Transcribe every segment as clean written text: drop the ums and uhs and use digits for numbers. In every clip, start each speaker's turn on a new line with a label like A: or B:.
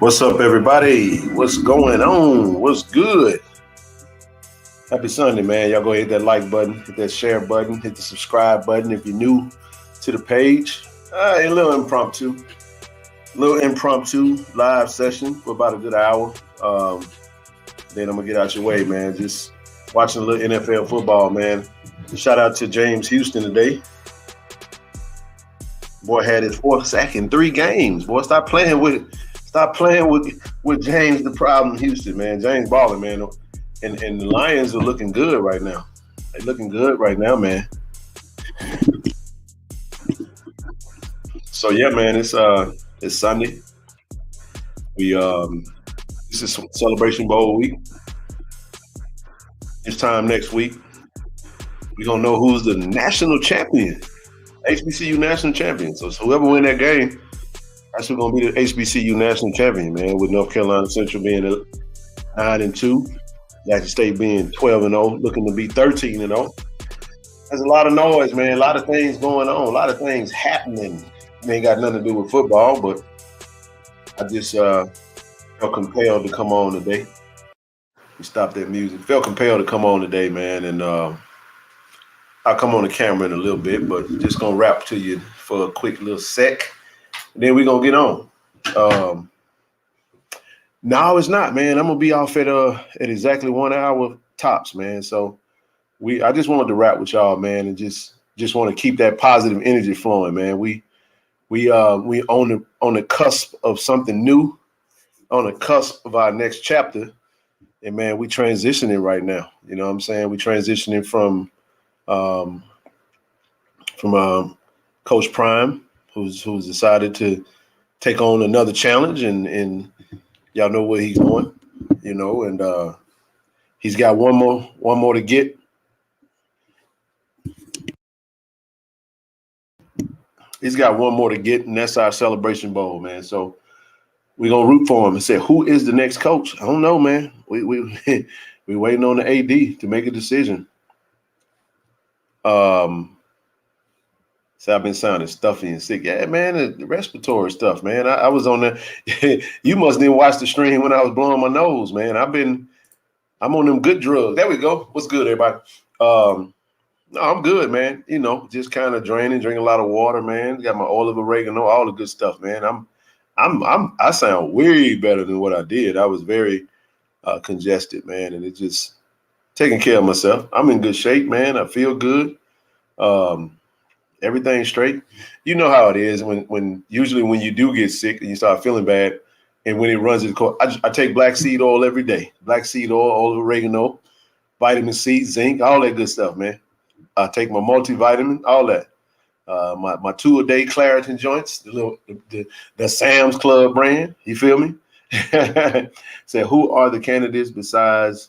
A: What's up, everybody? What's going on? What's good? Happy Sunday, man. Y'all go hit that like button, hit that share button, hit the subscribe button if you're new to the page. A little impromptu live session for about a good hour. Then I'm going to get out your way, man. Just watching a little NFL football, man. Shout out to James Houston today. Boy had his fourth sack in 3 games. Boy, stop playing with James, the problem Houston, man. James balling, man. And the Lions are looking good right now. They're looking good right now, man. So yeah, man, it's Sunday. This is Celebration Bowl week. This time next week, we're gonna know who's the national champion. HBCU national champion. So whoever win that game, that's who's gonna be the HBCU national champion, man. With North Carolina Central being 9-2, Jackson State being 12-0, looking to be 13-0. There's a lot of noise, man. A lot of things going on. A lot of things happening. It ain't got nothing to do with football, but I just felt compelled to come on today. We stopped that music. Felt compelled to come on today, man, and I'll come on the camera in a little bit, but just gonna rap to you for a quick little sec. And then we're gonna get on. No, it's not, man. I'm gonna be off at exactly 1 hour tops, man. So I just wanted to rap with y'all, man, and just want to keep that positive energy flowing, man. We on the cusp of something new, on the cusp of our next chapter, and man, we transitioning right now. You know what I'm saying? We transitioning from Coach Prime, who's decided to take on another challenge, and y'all know where he's going, you know, and he's got one more to get. He's got one more to get, and that's our Celebration Bowl, man. So we're gonna root for him and say, who is the next coach? I don't know, man. We waiting on the AD to make a decision. So I've been sounding stuffy and sick. Yeah, man, the respiratory stuff, man. I was on there. You must didn't watch the stream when I was blowing my nose, man. I'm on them good drugs. There we go. What's good, everybody? No, I'm good, man. You know, just kind of drinking a lot of water, man. Got my olive oregano, all the good stuff, man. I sound way better than what I did. I was very congested, man, and it just taking care of myself. I'm in good shape, man. I feel good. Everything's straight. You know how it is when usually when you do get sick and you start feeling bad, and when it runs its course, I take black seed oil every day. Black seed oil, olive oregano, vitamin C, zinc, all that good stuff, man. I take my multivitamin, all that. My 2-a-day Claritin joints, the Sam's Club brand. You feel me? So who are the candidates besides?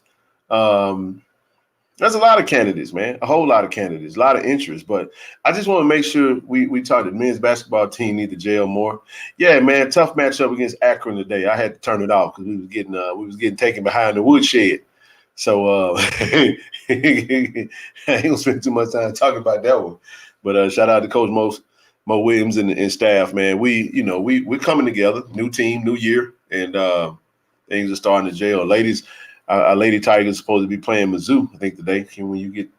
A: There's a lot of candidates, man. A whole lot of candidates, a lot of interest. But I just want to make sure we talk. The men's basketball team need to gel more. Yeah, man, tough matchup against Akron today. I had to turn it off because we was getting taken behind the woodshed. So I ain't gonna spend too much time talking about that one. But shout out to Coach Mo Williams and staff, man. We're coming together, new team, new year, and things are starting to gel. Ladies, our Lady Tigers supposed to be playing Mizzou, I think, today. When you get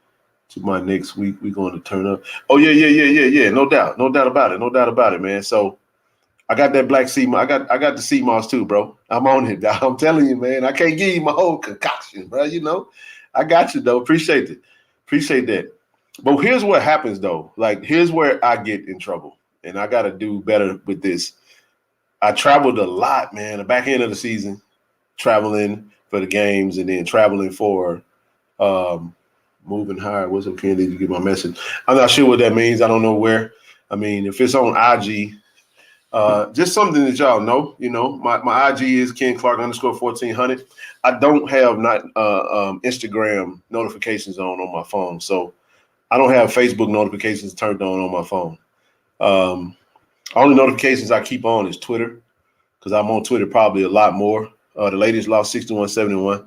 A: to my next week, we're going to turn up. Oh yeah. No doubt about it, man. So I got that black sea. I got the sea moss too, bro. I'm on it. I'm telling you, man. I can't give you my whole concoction, bro. You know, I got you though. Appreciate that. But here's what happens though. Like, here's where I get in trouble, and I got to do better with this. I traveled a lot, man. The back end of the season, traveling for the games, and then traveling for moving higher. What's up, Ken? Did you get my message? I'm not sure what that means. I don't know where. I mean, if it's on IG. Just something that y'all know, you know, my IG is Ken Clark _1400. I don't have Instagram notifications on my phone. So I don't have Facebook notifications turned on my phone. Only notifications I keep on is Twitter, because I'm on Twitter probably a lot more. The ladies lost 61-71.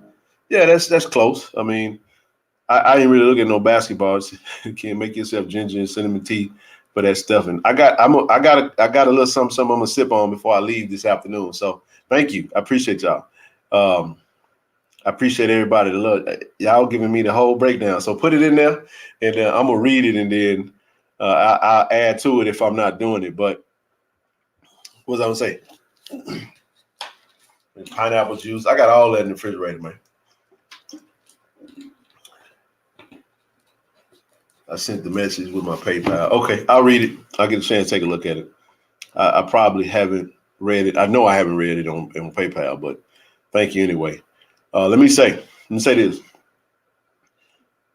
A: Yeah, that's close. I mean, I ain't really looking at no basketballs. You can't make yourself ginger and cinnamon tea for that stuff. And I got a little something I'm gonna sip on before I leave this afternoon. So thank you. I appreciate y'all. I appreciate everybody to look. Y'all giving me the whole breakdown. So put it in there, and I'm gonna read it, and then I'll add to it if I'm not doing it. But what was I gonna say? Pineapple juice. I got all that in the refrigerator, man. I sent the message with my PayPal. Okay, I'll read it. I'll get a chance to take a look at it. I probably haven't read it. I know I haven't read it on PayPal, but thank you anyway. Let me say this.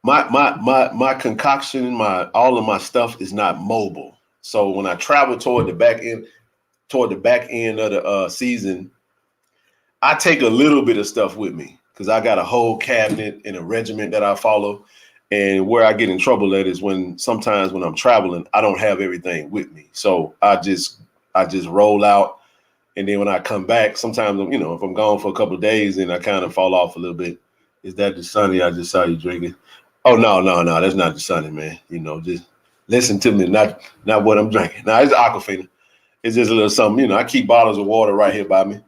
A: My concoction, all of my stuff is not mobile. So when I travel toward the back end of the season, I take a little bit of stuff with me because I got a whole cabinet and a regiment that I follow. And where I get in trouble at is sometimes when I'm traveling, I don't have everything with me. So I just roll out. And then when I come back, sometimes, if I'm gone for a couple of days, then I kind of fall off a little bit. Is that the Sunny I just saw you drinking? Oh, no, that's not the Sunny, man. Just listen to me, not what I'm drinking. No, it's Aquafina. It's just a little something. I keep bottles of water right here by me.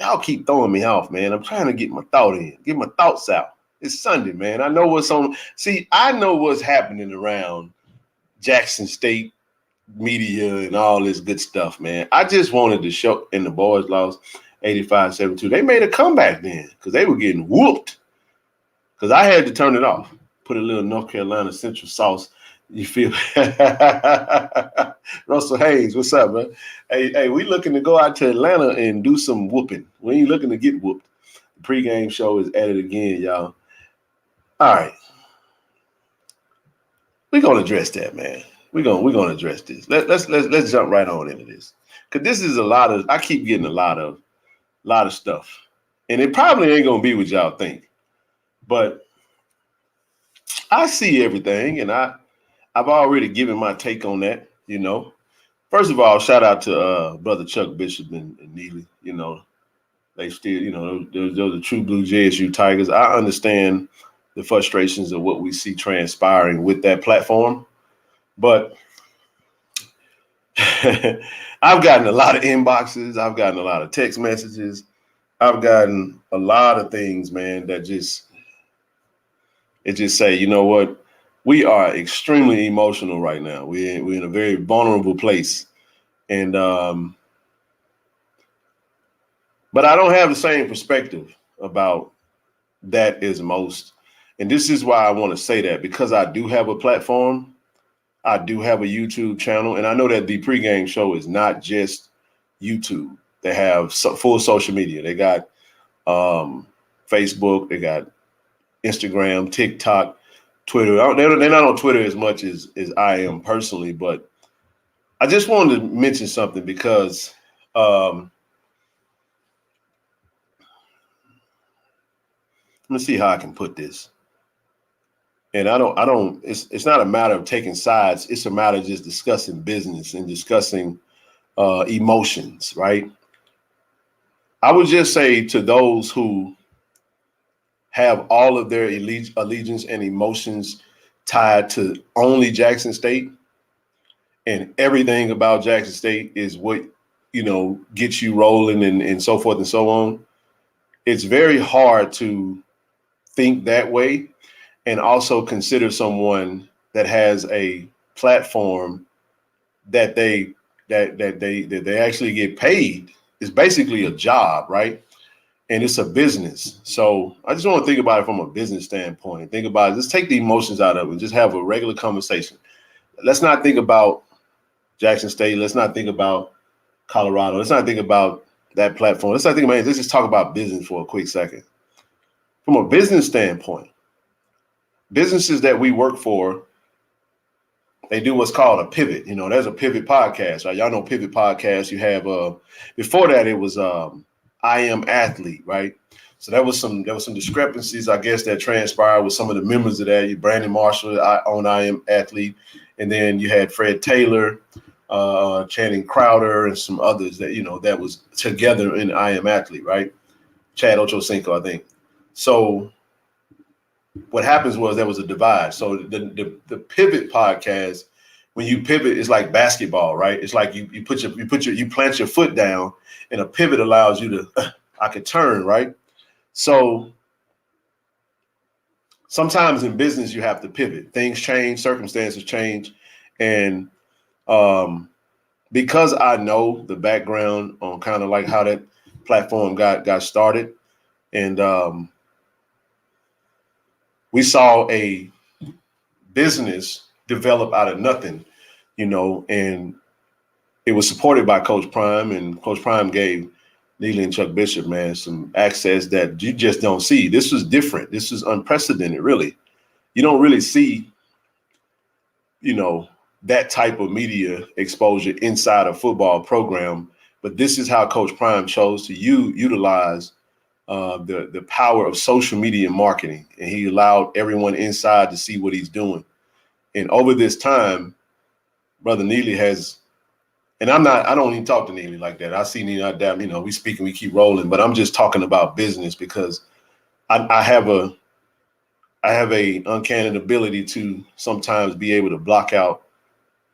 A: Y'all keep throwing me off, man. I'm trying to get my thoughts out. It's Sunday, man. I know what's on. See, I know what's happening around Jackson State media and all this good stuff, man. I just wanted to show, and the boys lost 85-72. They made a comeback then because they were getting whooped. Because I had to turn it off. Put a little North Carolina Central sauce. You feel? Russell Hayes, what's up, man? Hey, we looking to go out to Atlanta and do some whooping. We ain't looking to get whooped. The pregame show is at it again, y'all. All right. We're gonna address that, man. We're gonna address this. Let's jump right on into this. Cause this is I keep getting a lot of stuff. And it probably ain't gonna be what y'all think. But I see everything, and I've already given my take on that, First of all, shout out to brother Chuck Bishop and Neely. They still, those are true blue JSU Tigers. I understand the frustrations of what we see transpiring with that platform. But I've gotten a lot of inboxes. I've gotten a lot of text messages. I've gotten a lot of things, man, that just say, you know what? We are extremely emotional right now. We're in a very vulnerable place. And but I don't have the same perspective about that as most. And this is why I want to say that, because I do have a platform. I do have a YouTube channel. And I know that the pregame show is not just YouTube. They have full social media. They got Facebook. They got Instagram, TikTok, Twitter. They're not on Twitter as much as I am personally. But I just wanted to mention something because let me see how I can put this. And it's not a matter of taking sides. It's a matter of just discussing business and discussing emotions, right? I would just say to those who have all of their allegiance and emotions tied to only Jackson State, and everything about Jackson State is what, gets you rolling and so forth and so on. It's very hard to think that way and also consider someone that has a platform that they actually get paid. It's basically a job, right? And it's a business. So I just want to think about it from a business standpoint. Think about it. Just take the emotions out of it. Just have a regular conversation. Let's not think about Jackson State. Let's not think about Colorado. Let's not think about that platform. Let's not think about it. Let's just talk about business for a quick second. From a business standpoint, businesses that we work for, they do what's called a pivot. There's a pivot podcast, right? Y'all know pivot podcast. You have before that it was I Am Athlete, right? So there was some discrepancies, I guess, that transpired with some of the members of that. Brandon Marshall on I Am Athlete, and then you had Fred Taylor, Channing Crowder, and some others that that was together in I Am Athlete, right? Chad Ochocinco, I think. So what happens was there was a divide. So the Pivot podcast when you pivot, it's like basketball, right? It's like you plant your foot down, and a pivot allows you to I could turn, right? So sometimes in business you have to pivot. Things change, circumstances change, and because I know the background on kind of like how that platform got started, and we saw a business develop out of nothing, and it was supported by Coach Prime, and Coach Prime gave Neely and Chuck Bishop, man, some access that you just don't see. This was different. This was unprecedented, really. You don't really see, that type of media exposure inside a football program. But this is how Coach Prime chose to utilize the power of social media marketing. And he allowed everyone inside to see what he's doing. And over this time, Brother Neely has, and I don't even talk to Neely like that. I see Neely, we speak and we keep rolling, but I'm just talking about business because I have a uncanny ability to sometimes be able to block out,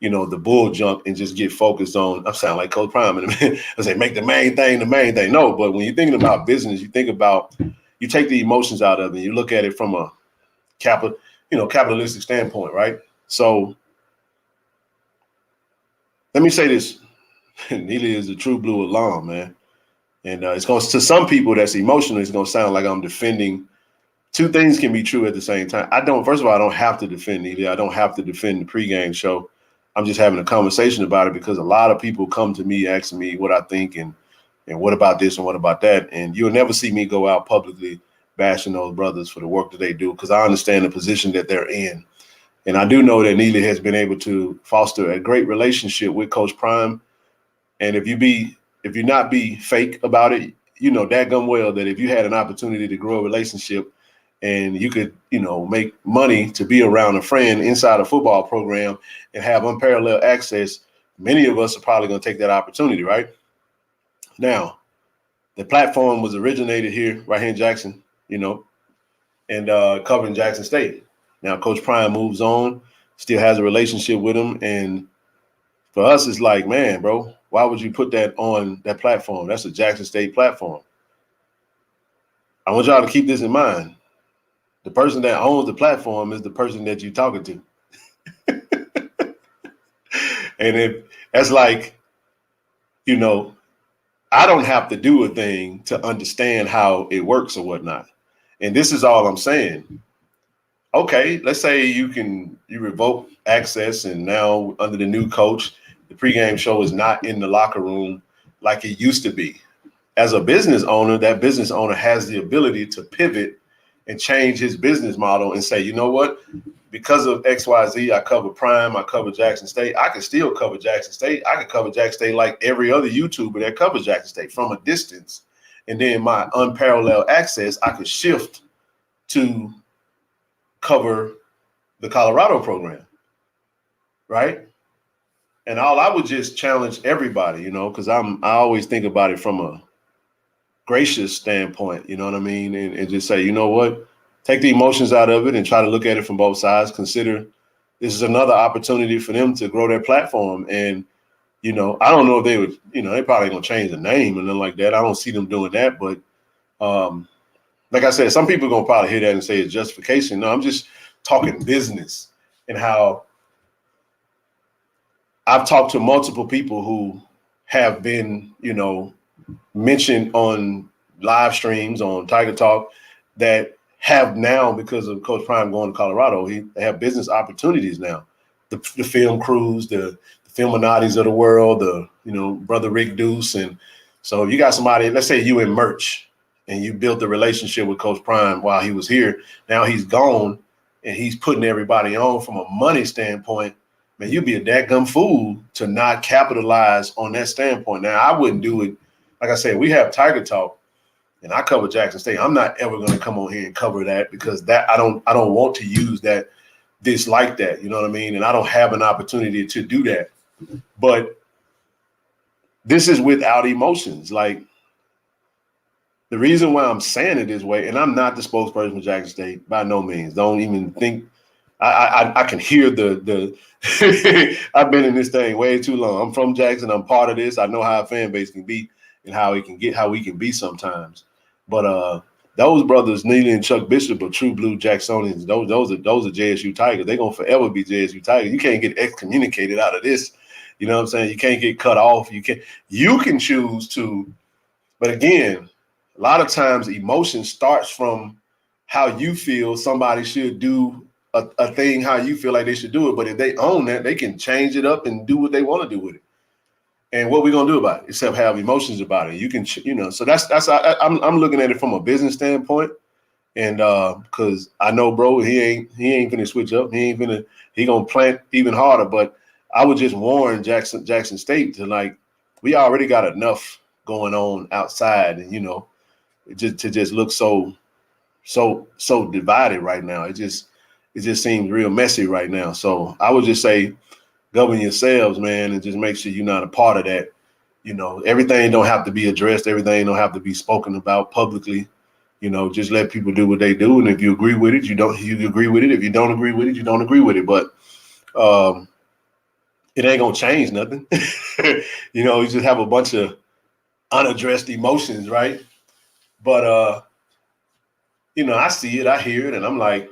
A: the bull jump and just get focused on. I sound like Coach Prime in a minute. I say make the main thing the main thing. No, but when you're thinking about business, you take the emotions out of it. And you look at it from a capitalistic standpoint, right? So let me say this: Neely is a true blue alum, man. And it's going to some people that's emotional. It's going to sound like I'm defending. Two things can be true at the same time. First of all, I don't have to defend Neely. I don't have to defend the pregame show. I'm just having a conversation about it because a lot of people come to me asking me what I think and what about this and what about that. And you'll never see me go out publicly bashing those brothers for the work that they do because I understand the position that they're in. And I do know that Neely has been able to foster a great relationship with Coach Prime. And if you not be fake about it, dadgum well that if you had an opportunity to grow a relationship and you could, make money to be around a friend inside a football program and have unparalleled access, many of us are probably going to take that opportunity, right? Now, the platform was originated here, right here in Jackson, and covering Jackson State. Now, Coach Prime moves on, still has a relationship with him. And for us, it's like, man, bro, why would you put that on that platform? That's a Jackson State platform. I want y'all to keep this in mind. The person that owns the platform is the person that you're talking to. And if that's like, I don't have to do a thing to understand how it works or whatnot. And this is all I'm saying. Okay, let's say you revoke access and now under the new coach, the pregame show is not in the locker room like it used to be. As a business owner, that business owner has the ability to pivot and change his business model and say, you know what, because of XYZ, I cover Prime, I cover Jackson State. I can still cover Jackson State. I can cover Jackson State like every other YouTuber that covers Jackson State from a distance. And then my unparalleled access, I could shift to cover the Colorado program, right? And I would just challenge everybody, because I always think about it from a gracious standpoint, you know what I mean? And just say, you know what, take the emotions out of it and try to look at it from both sides. Consider this is another opportunity for them to grow their platform. And, I don't know if they would, they probably gonna change the name and nothing like that. I don't see them doing that. But like I said, some people are gonna probably hear that and say it's justification. No, I'm just talking business and how I've talked to multiple people who have been, mentioned on live streams on Tiger Talk that have now, because of Coach Prime going to Colorado, they have business opportunities now. The film crews, the Filminati's of the world, Brother Rick Deuce. And so if you got somebody, let's say you in merch and you built a relationship with Coach Prime while he was here, now he's gone and he's putting everybody on from a money standpoint, man, you'd be a dadgum fool to not capitalize on that standpoint. Now, I wouldn't do it. Like I said, we have Tiger Talk, and I cover Jackson State. I'm not ever going to come on here and cover that because that I don't want to use that dislike that. You know what I mean? And I don't have an opportunity to do that. But this is without emotions. Like the reason why I'm saying it this way, and I'm not the spokesperson for Jackson State by no means. Don't even think I can hear the I've been in this thing way too long. I'm from Jackson. I'm part of this. I know how a fan base can be and how we can be sometimes. But those brothers, Neely and Chuck Bishop, are true blue Jacksonians. Those are JSU Tigers. They're gonna forever be JSU Tigers. You can't get excommunicated out of this. You know what I'm saying? You can't get cut off. You can choose to, but again, a lot of times emotion starts from how you feel somebody should do a thing, how you feel like they should do it. But if they own that, they can change it up and do what they want to do with it. And what we gonna do about it, except have emotions about it? You can, So I'm looking at it from a business standpoint, and because I know, bro, he ain't gonna switch up. He gonna plant even harder. But I would just warn Jackson State to we already got enough going on outside, and just look so divided right now. It just seems real messy right now. So I would just say, govern yourselves, man, and just make sure you're not a part of that. Everything don't have to be addressed. Everything don't have to be spoken about publicly. Just let people do what they do. And if you agree with it, you agree with it. If you don't agree with it, you don't agree with it. But it ain't gonna change nothing. You just have a bunch of unaddressed emotions, right? But I see it, I hear it, and I'm like,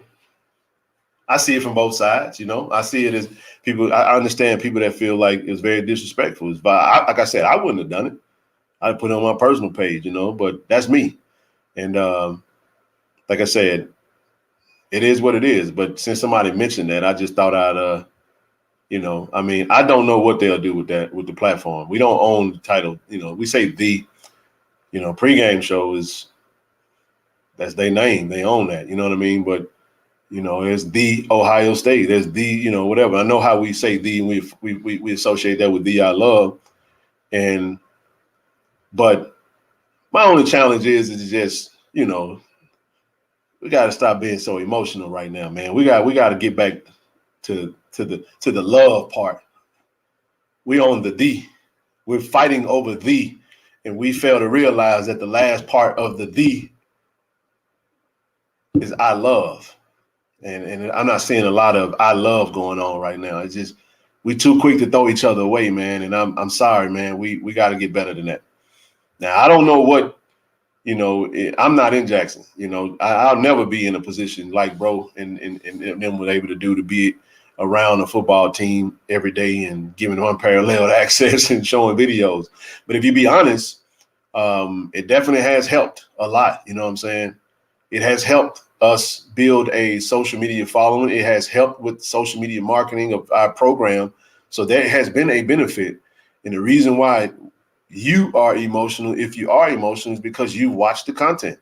A: I see it from both sides. I see it as people. I understand people that feel like it's very disrespectful. But like I said, I wouldn't have done it. I'd put it on my personal page, but that's me. And like I said, it is what it is. But since somebody mentioned that, I just thought I'd, I don't know what they'll do with the platform. We don't own the title. We say the, pregame show that's their name. They own that. You know what I mean? But there's the Ohio State. There's the, whatever. I know how we say the, and we associate that with the I love. But my only challenge is just, we got to stop being so emotional right now, man. We got to get back to the love part. We own the. We're fighting over the, and we fail to realize that the last part of the is I love. And I'm not seeing a lot of I love going on right now. It's just we too quick to throw each other away, man. And I'm sorry, man. We got to get better than that. Now I don't know what I'm not in Jackson. I'll never be in a position like bro and them were able to do to be around a football team every day and giving unparalleled access and showing videos. But if you be honest, it definitely has helped a lot. You know what I'm saying? It has helped us build a social media following. It has helped with social media marketing of our program. So there has been a benefit. And the reason why you are emotional, if you are emotional, is because you watched the content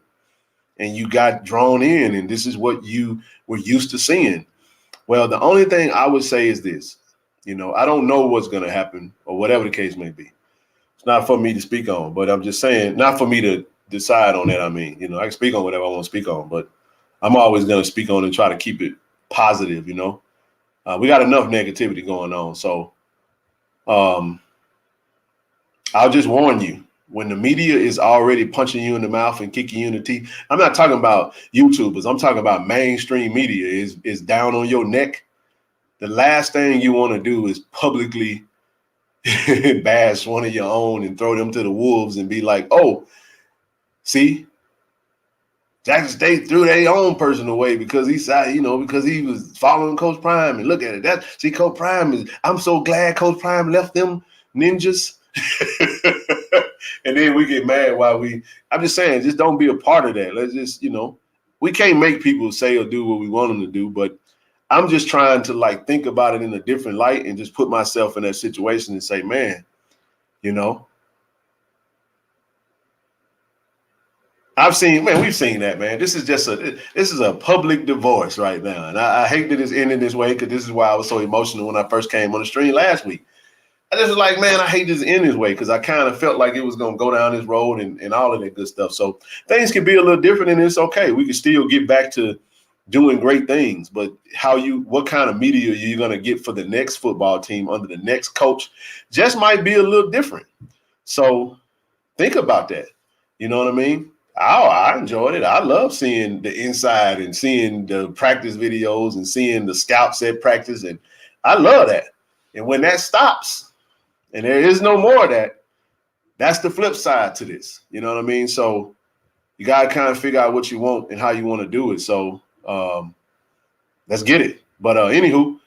A: and you got drawn in, and this is what you were used to seeing. Well, the only thing I would say is this, I don't know what's going to happen or whatever the case may be. It's not for me to speak on, but I'm just saying, not for me to decide on that. I mean, I can speak on whatever I want to speak on, but I'm always going to speak on and try to keep it positive. We got enough negativity going on. So I'll just warn you, when the media is already punching you in the mouth and kicking you in the teeth, I'm not talking about YouTubers. I'm talking about mainstream media is down on your neck. The last thing you want to do is publicly bash one of your own and throw them to the wolves and be like, oh, see, Jackson State threw their own person away because because he was following Coach Prime. And look at it. Coach Prime I'm so glad Coach Prime left them ninjas. And then we get mad I'm just saying, just don't be a part of that. Let's just, we can't make people say or do what we want them to do, but I'm just trying to think about it in a different light and just put myself in that situation and say, man, we've seen that, man. This is a public divorce right now. And I hate that it's ending this way because this is why I was so emotional when I first came on the stream last week. I just was like, man, I hate this end this way because I kind of felt like it was going to go down this road and all of that good stuff. So things can be a little different and it's okay. We can still get back to doing great things. But what kind of media you're going to get for the next football team under the next coach just might be a little different. So think about that. You know what I mean? Oh, I enjoyed it. I love seeing the inside and seeing the practice videos and seeing the scouts at practice. And I love that. And when that stops and there is no more of that, that's the flip side to this. You know what I mean? So you got to kind of figure out what you want and how you want to do it. So let's get it. But anywho,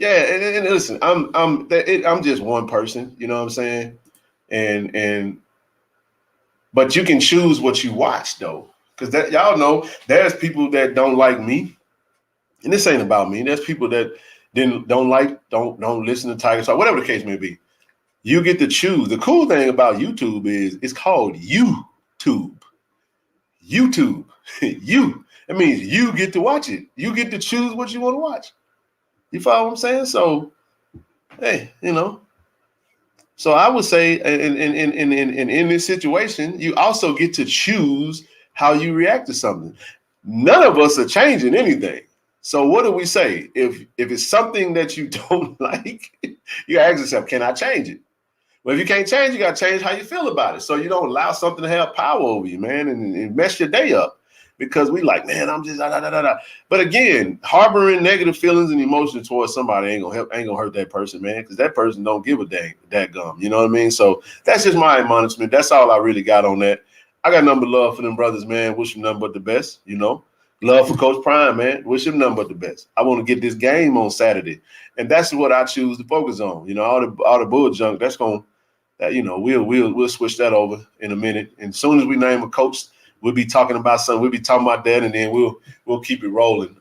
A: yeah, and listen, I'm just one person. You know what I'm saying? And but you can choose what you watch though, because that y'all know there's people that don't like me, and this ain't about me. There's people that don't listen to Tiger Talk, whatever the case may be. You get to choose. The cool thing about YouTube is it's called YouTube. YouTube. You. That means you get to watch it. You get to choose what you want to watch. You follow what I'm saying? So, hey, you know. So I would say in this situation, you also get to choose how you react to something. None of us are changing anything. So what do we say? If it's something that you don't like, you gotta ask yourself, can I change it? Well, if you can't change, you got to change how you feel about it. So you don't allow something to have power over you, man, and mess your day up. Because we like, man, I'm just da, da, da, da. But again, harboring negative feelings and emotions towards somebody ain't gonna hurt that person, man, because that person don't give a dang that gum. You know what I mean? So that's just my admonishment. That's all I really got on that. I got nothing but love for them brothers, man. Wish them nothing but the best, you know. Love for Coach Prime, man. Wish him nothing but the best. I want to get this game on Saturday. And that's what I choose to focus on. You know, all the bull junk, that's gonna you know, we'll switch that over in a minute. And as soon as we name a coach, we'll be talking about something. We'll be talking about that, and then we'll keep it rolling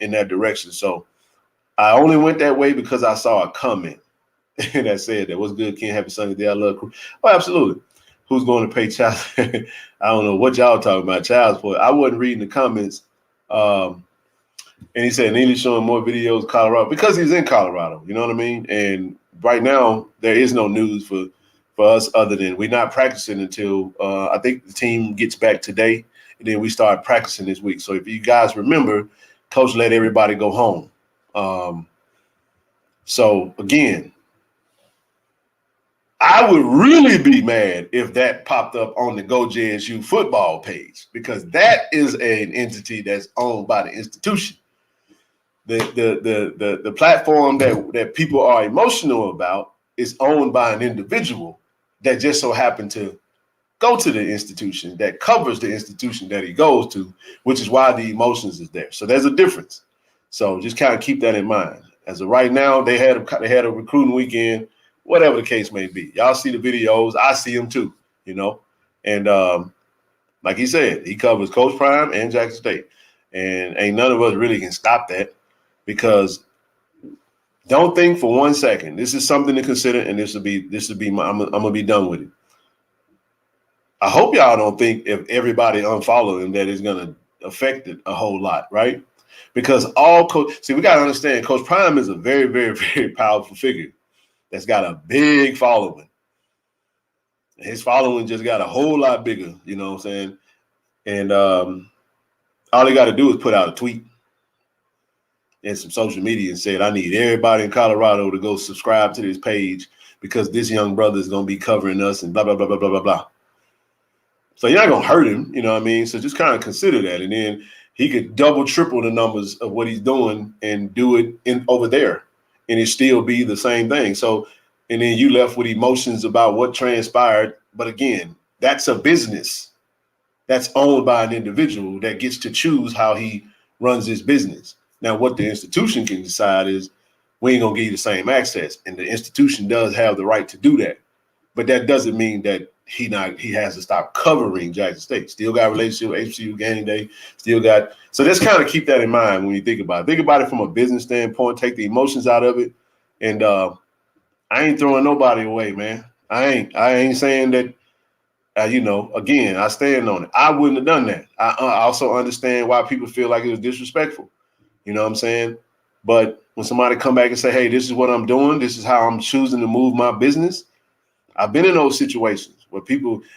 A: in that direction. So I only went that way because I saw a comment that said that what's good, Ken? Happy Sunday day. I love crew. Oh, absolutely. Who's going to pay child? I don't know what y'all talking about, child support. I wasn't reading the comments. And he said Neely's showing more videos Colorado because he's in Colorado. You know what I mean? And right now there is no news for us other than we're not practicing until I think the team gets back today, and then we start practicing this week. So if you guys remember, Coach let everybody go home. So again, I would really be mad if that popped up on the Go JSU football page, because that is an entity that's owned by the institution. The platform that people are emotional about is owned by an individual that just so happened to go to the institution that covers the institution that he goes to, which is why the emotions is there. So there's a difference. So just kind of keep that in mind. As of right now, they had a recruiting weekend, whatever the case may be. Y'all see the videos. I see them too, you know. And like he said, he covers Coach Prime and Jackson State. And ain't none of us really can stop that, because don't think for 1 second. This is something to consider, and this will be my, I'm gonna be done with it. I hope y'all don't think if everybody unfollow him that it's gonna affect it a whole lot, right? Because we gotta understand, Coach Prime is a very, very, very powerful figure that's got a big following. His following just got a whole lot bigger, you know what I'm saying? And all he got to do is put out a tweet and some social media and said, I need everybody in Colorado to go subscribe to this page because this young brother is going to be covering us and blah, blah, blah, blah, blah, blah, blah. So you're not going to hurt him, you know what I mean? So just kind of consider that. And then he could double, triple the numbers of what he's doing and do it over there, and it still be the same thing. So, and then you left with emotions about what transpired. But again, that's a business that's owned by an individual that gets to choose how he runs his business. Now, what the institution can decide is we ain't going to give you the same access. And the institution does have the right to do that. But that doesn't mean that he has to stop covering Jackson State. Still got a relationship with HBCU Game Day. Still got – so just kind of keep that in mind when you think about it. Think about it from a business standpoint. Take the emotions out of it. And I ain't throwing nobody away, man. I ain't saying that again, I stand on it. I wouldn't have done that. I also understand why people feel like it was disrespectful. You know what I'm saying? But when somebody come back and say, hey, this is what I'm doing, this is how I'm choosing to move my business. I've been in those situations where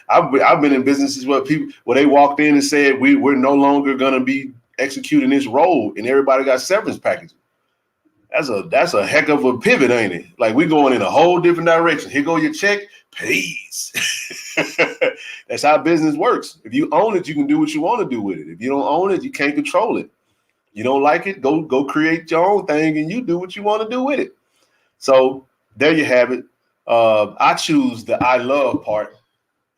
A: I've been in businesses where they walked in and said, we're no longer going to be executing this role, and everybody got severance packages. That's a heck of a pivot, ain't it? Like, we're going in a whole different direction. Here go your check, please. That's how business works. If you own it, you can do what you want to do with it. If you don't own it, you can't control it. You don't like it, go create your own thing and you do what you want to do with it. So there you have it. I choose the I love part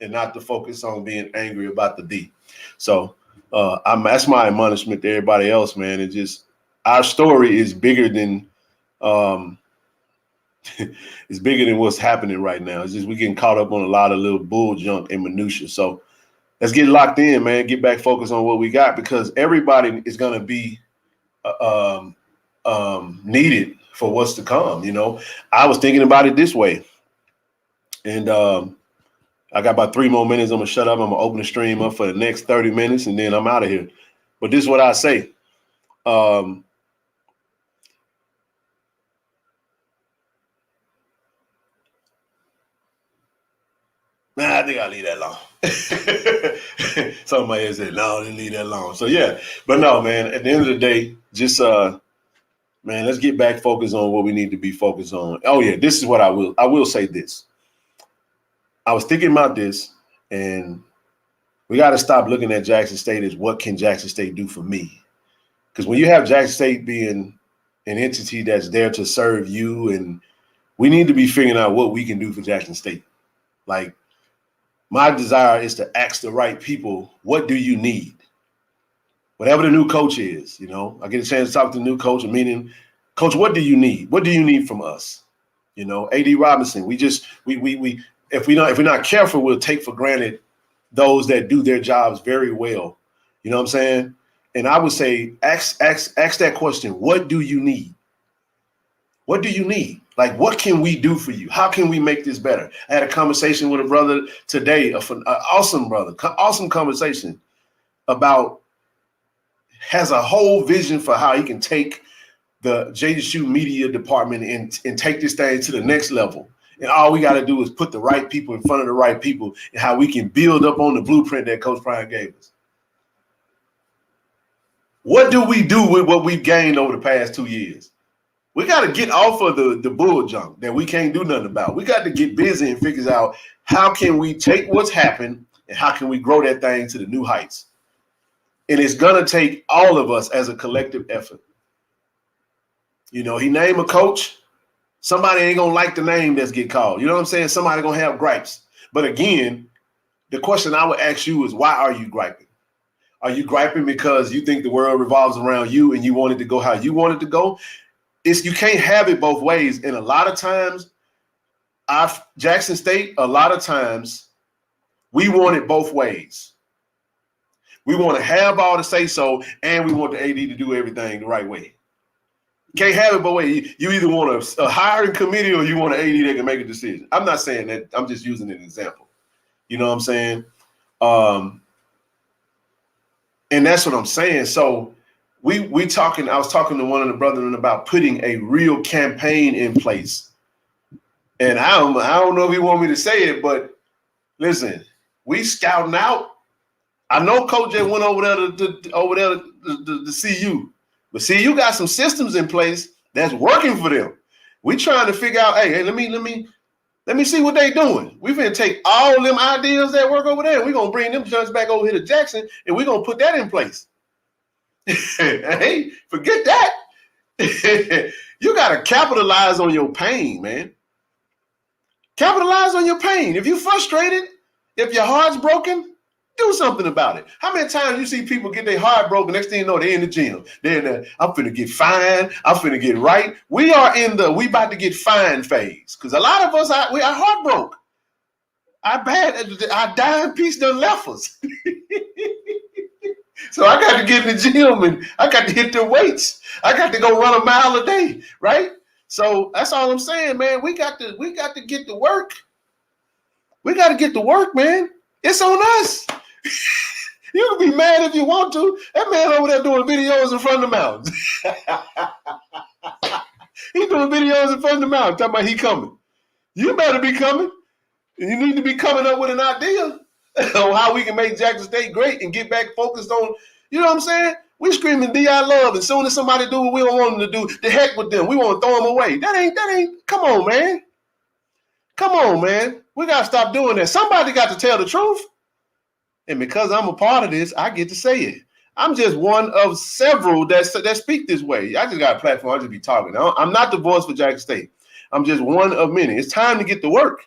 A: and not to focus on being angry about the D. So that's my admonishment to everybody else, man. It just, our story is bigger than it's bigger than what's happening right now. It's just we're getting caught up on a lot of little bull junk and minutia. So let's get locked in, man. Get back focused on what we got, because everybody is going to be needed for what's to come. You know, I was thinking about it this way, and I got about 3 more minutes. I'm gonna shut up. I'm gonna open the stream up for the next 30 minutes, and then I'm out of here. But this is what I say. I think I'll leave that alone. Somebody said, no, didn't leave that alone. So yeah, but no, man, at the end of the day, just man, let's get back focused on what we need to be focused on. Oh yeah, this is what I will say this. I was thinking about this, and we got to stop looking at Jackson State as what can Jackson State do for me? Because when you have Jackson State being an entity that's there to serve you, and we need to be figuring out what we can do for Jackson State. Like, my desire is to ask the right people, what do you need? Whatever the new coach is, you know, I get a chance to talk to the new coach, meaning, Coach, what do you need? What do you need from us? You know, A.D. Robinson, if we're not careful, we'll take for granted those that do their jobs very well. You know what I'm saying? And I would say, ask that question. What do you need? What do you need? Like, what can we do for you? How can we make this better? I had a conversation with a brother today, an awesome brother, awesome conversation about, has a whole vision for how he can take the JSU media department and take this thing to the next level. And all we got to do is put the right people in front of the right people, and how we can build up on the blueprint that Coach Prime gave us. What do we do with what we've gained over the past 2 years? We got to get off of the bull junk that we can't do nothing about. We got to get busy and figure out how can we take what's happened and how can we grow that thing to the new heights. And it's going to take all of us as a collective effort. You know, he named a coach. Somebody ain't going to like the name that's get called. You know what I'm saying? Somebody going to have gripes. But again, the question I would ask you is, why are you griping? Are you griping because you think the world revolves around you and you want it to go how you want it to go? You can't have it both ways. And a lot of times, Jackson State, a lot of times, we want it both ways. We want to have all the say-so, and we want the AD to do everything the right way. You can't have it both ways. You either want a hiring committee or you want an AD that can make a decision. I'm not saying that. I'm just using an example. You know what I'm saying? And that's what I'm saying. So I was talking to one of the brethren about putting a real campaign in place. And I don't know if he want me to say it, but listen, we scouting out. I know Coach J went over there to see you, but see, you got some systems in place that's working for them. We trying to figure out, hey, let me see what they doing. We finna take all them ideas that work over there. We're gonna bring them judges back over here to Jackson, and we're gonna put that in place. Hey, forget that. You gotta capitalize on your pain, man. Capitalize on your pain. If you're frustrated, if your heart's broken, do something about it. How many times you see people get their heart broken, next thing you know, they're in the gym. They're in the, I'm finna get fine. I'm finna get right. We about to get fine phase. Because a lot of us, we are heartbroken. Our dying piece done left us. So I got to get in the gym and I got to hit the weights. I got to go run a mile a day, right? So that's all I'm saying, man. We got to get to work. We got to get to work, man. It's on us. You can be mad if you want to. That man over there doing videos in front of the mountains. He's doing videos in front of the mountains, talking about he coming. You better be coming. And you need to be coming up with an idea on how we can make Jackson State great and get back focused on, you know what I'm saying? We screaming D.I. love. As soon as somebody do what we don't want them to do, the heck with them. We want to throw them away. That ain't, come on, man. Come on, man. We got to stop doing that. Somebody got to tell the truth. And because I'm a part of this, I get to say it. I'm just one of several that speak this way. I just got a platform. I just be talking. I'm not the voice for Jackson State. I'm just one of many. It's time to get to work.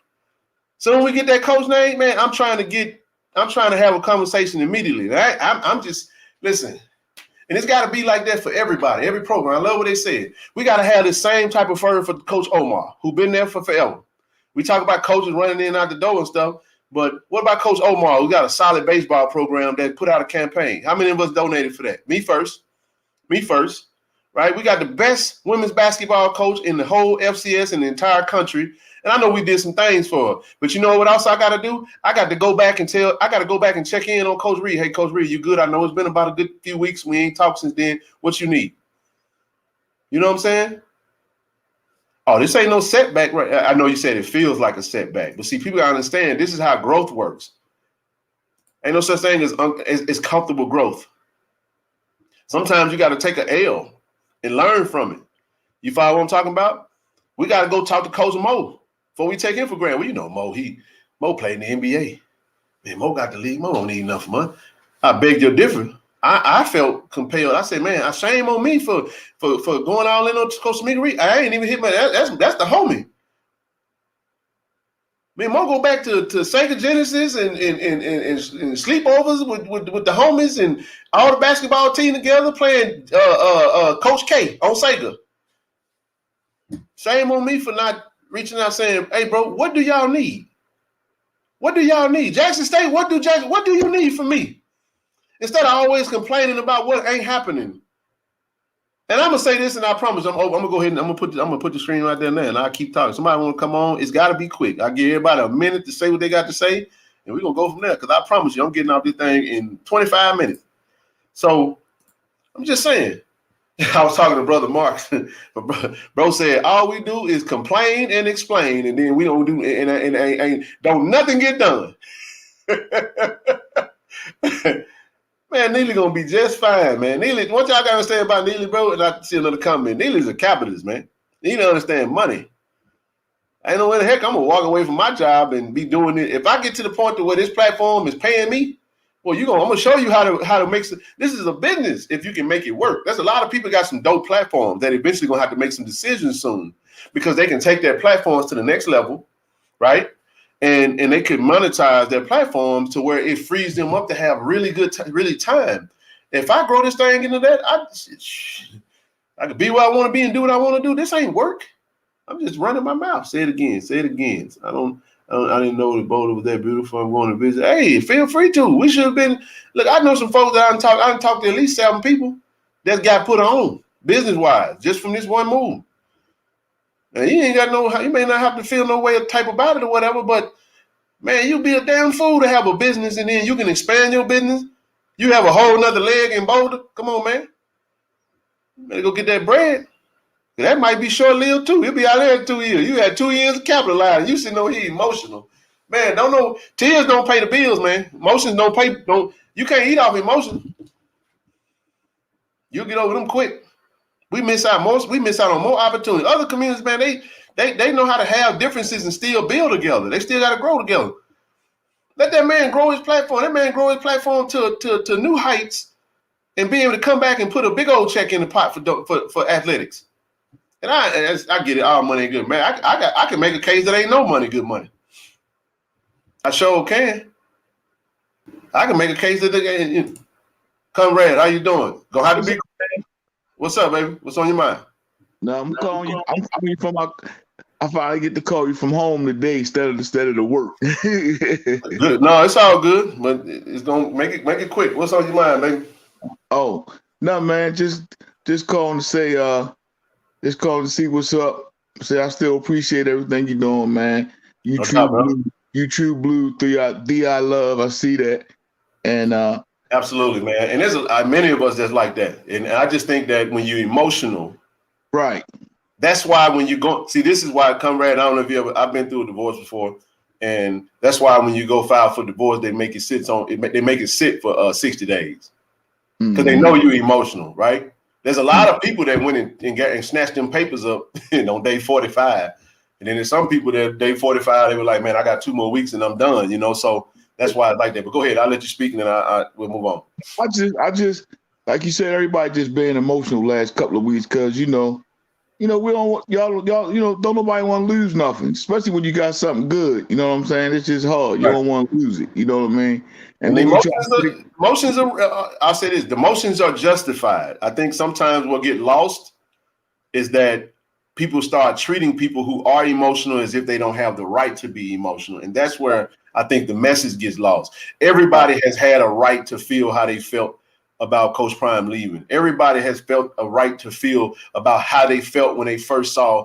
A: So when we get that coach name, man, I'm trying to have a conversation immediately. I'm just, listen, and it's got to be like that for everybody, every program. I love what they said. We got to have the same type of fervor for Coach Omar, who been there for forever. We talk about coaches running in and out the door and stuff, but what about Coach Omar, who got a solid baseball program that put out a campaign? How many of us donated for that? Me first, right? We got the best women's basketball coach in the whole FCS and the entire country. And I know we did some things for her, but you know what else I got to do? I got to go back and check in on Coach Reed. Hey, Coach Reed, you good? I know it's been about a good few weeks. We ain't talked since then. What you need? You know what I'm saying? Oh, this ain't no setback, right? I know you said it feels like a setback, but see, people gotta understand this is how growth works. Ain't no such thing as comfortable growth. Sometimes you got to take an L and learn from it. You follow what I'm talking about? We got to go talk to Coach Mo before we take him for granted. Well, you know, Mo played in the NBA. Man, Mo got the league. Mo don't need enough money. I beg your difference. I felt compelled. I said, man, shame on me for going all in on Coach Reed. I ain't even hit my. That's the homie. Man, Mo go back to Sega Genesis and sleepovers with the homies and all the basketball team together playing Coach K on Sega. Shame on me for not reaching out saying, hey, bro, what do y'all need? What do y'all need? Jackson State, what do you need from me? Instead of always complaining about what ain't happening. And I'm gonna say this, and I promise I'm gonna go ahead and I'm gonna put the screen right there now, and I'll keep talking. Somebody want to come on? It's got to be quick. I give everybody a minute to say what they got to say, and we're gonna go from there. Because I promise you, I'm getting off this thing in 25 minutes. So I'm just saying. I was talking to Brother Mark. Bro said all we do is complain and explain, and then we don't do and don't nothing get done. Man, Neely gonna be just fine, man. Neely, what y'all gotta understand about Neely, bro? And I see another comment. Neely's a capitalist, man. He don't understand money. I ain't no way the heck I'm gonna walk away from my job and be doing it. If I get to the point to where this platform is paying me, well, I'm gonna show you how to make this is a business if you can make it work. There's a lot of people got some dope platforms that eventually gonna have to make some decisions soon because they can take their platforms to the next level, right? And they could monetize their platforms to where it frees them up to have really good time. If I grow this thing into that, I could be where I want to be and do what I want to do. This ain't work. I'm just running my mouth. Say it again. I didn't know the Boulder was that beautiful. I'm going to visit. Hey, feel free to. We should have been. Look, I know some folks that I done talked to at least 7 people that got put on business-wise just from this one move. And you may not have to feel no way type about it or whatever, but man, you'd be a damn fool to have a business and then you can expand your business. You have a whole nother leg in Boulder. Come on, man. You better go get that bread. That might be short-lived too. You'll be out there in 2 years. You had 2 years of capitalizing. You sitting over here emotional. Man, tears don't pay the bills, man. Emotions you can't eat off emotions. You'll get over them quick. We miss out on more opportunity. Other communities, man, they know how to have differences and still build together. They still got to grow together. Let that man grow his platform. That man grow his platform to new heights and be able to come back and put a big old check in the pot for athletics. And I get it. All money ain't good, man. I can make a case that ain't no money good money. I sure can. I can make a case that Comrade, how you doing? Go have to be. What's up, baby? What's on your mind?
B: No, I'm calling you. I'm calling you from I finally get to call you from home today instead of the work.
A: Good. No, it's all good, but it's gonna make it quick. What's on your mind, baby?
B: Oh, no, man. Just calling to say, just calling to see what's up. Say I still appreciate everything you're doing, man. You true blue through DI love. I see that, and
A: absolutely, man. And there's many of us that's like that. And I just think that when you're emotional,
B: right.
A: That's why when you go, see, this is why, Comrade, I don't know if I've been through a divorce before. And that's why when you go file for divorce, they make it sit for 60 days. Because they know you're emotional, right? There's a lot of people that went and snatched them papers up on day 45 And then there's some people that day 45, they were like, man, I got 2 more weeks and I'm done, you know. So that's why I like that. But go ahead, I'll let you speak and then we'll move on.
B: I just like you said, everybody just being emotional last couple of weeks because we don't want y'all don't nobody want to lose nothing, especially when you got something good. You know what I'm saying? It's just hard. You don't want to lose it. You know what I mean?
A: And then emotions are I'll say this: the emotions are justified. I think sometimes what get lost is that people start treating people who are emotional as if they don't have the right to be emotional, and that's where I think the message gets lost. Everybody has had a right to feel how they felt about Coach Prime leaving. Everybody has felt a right to feel about how they felt when they first saw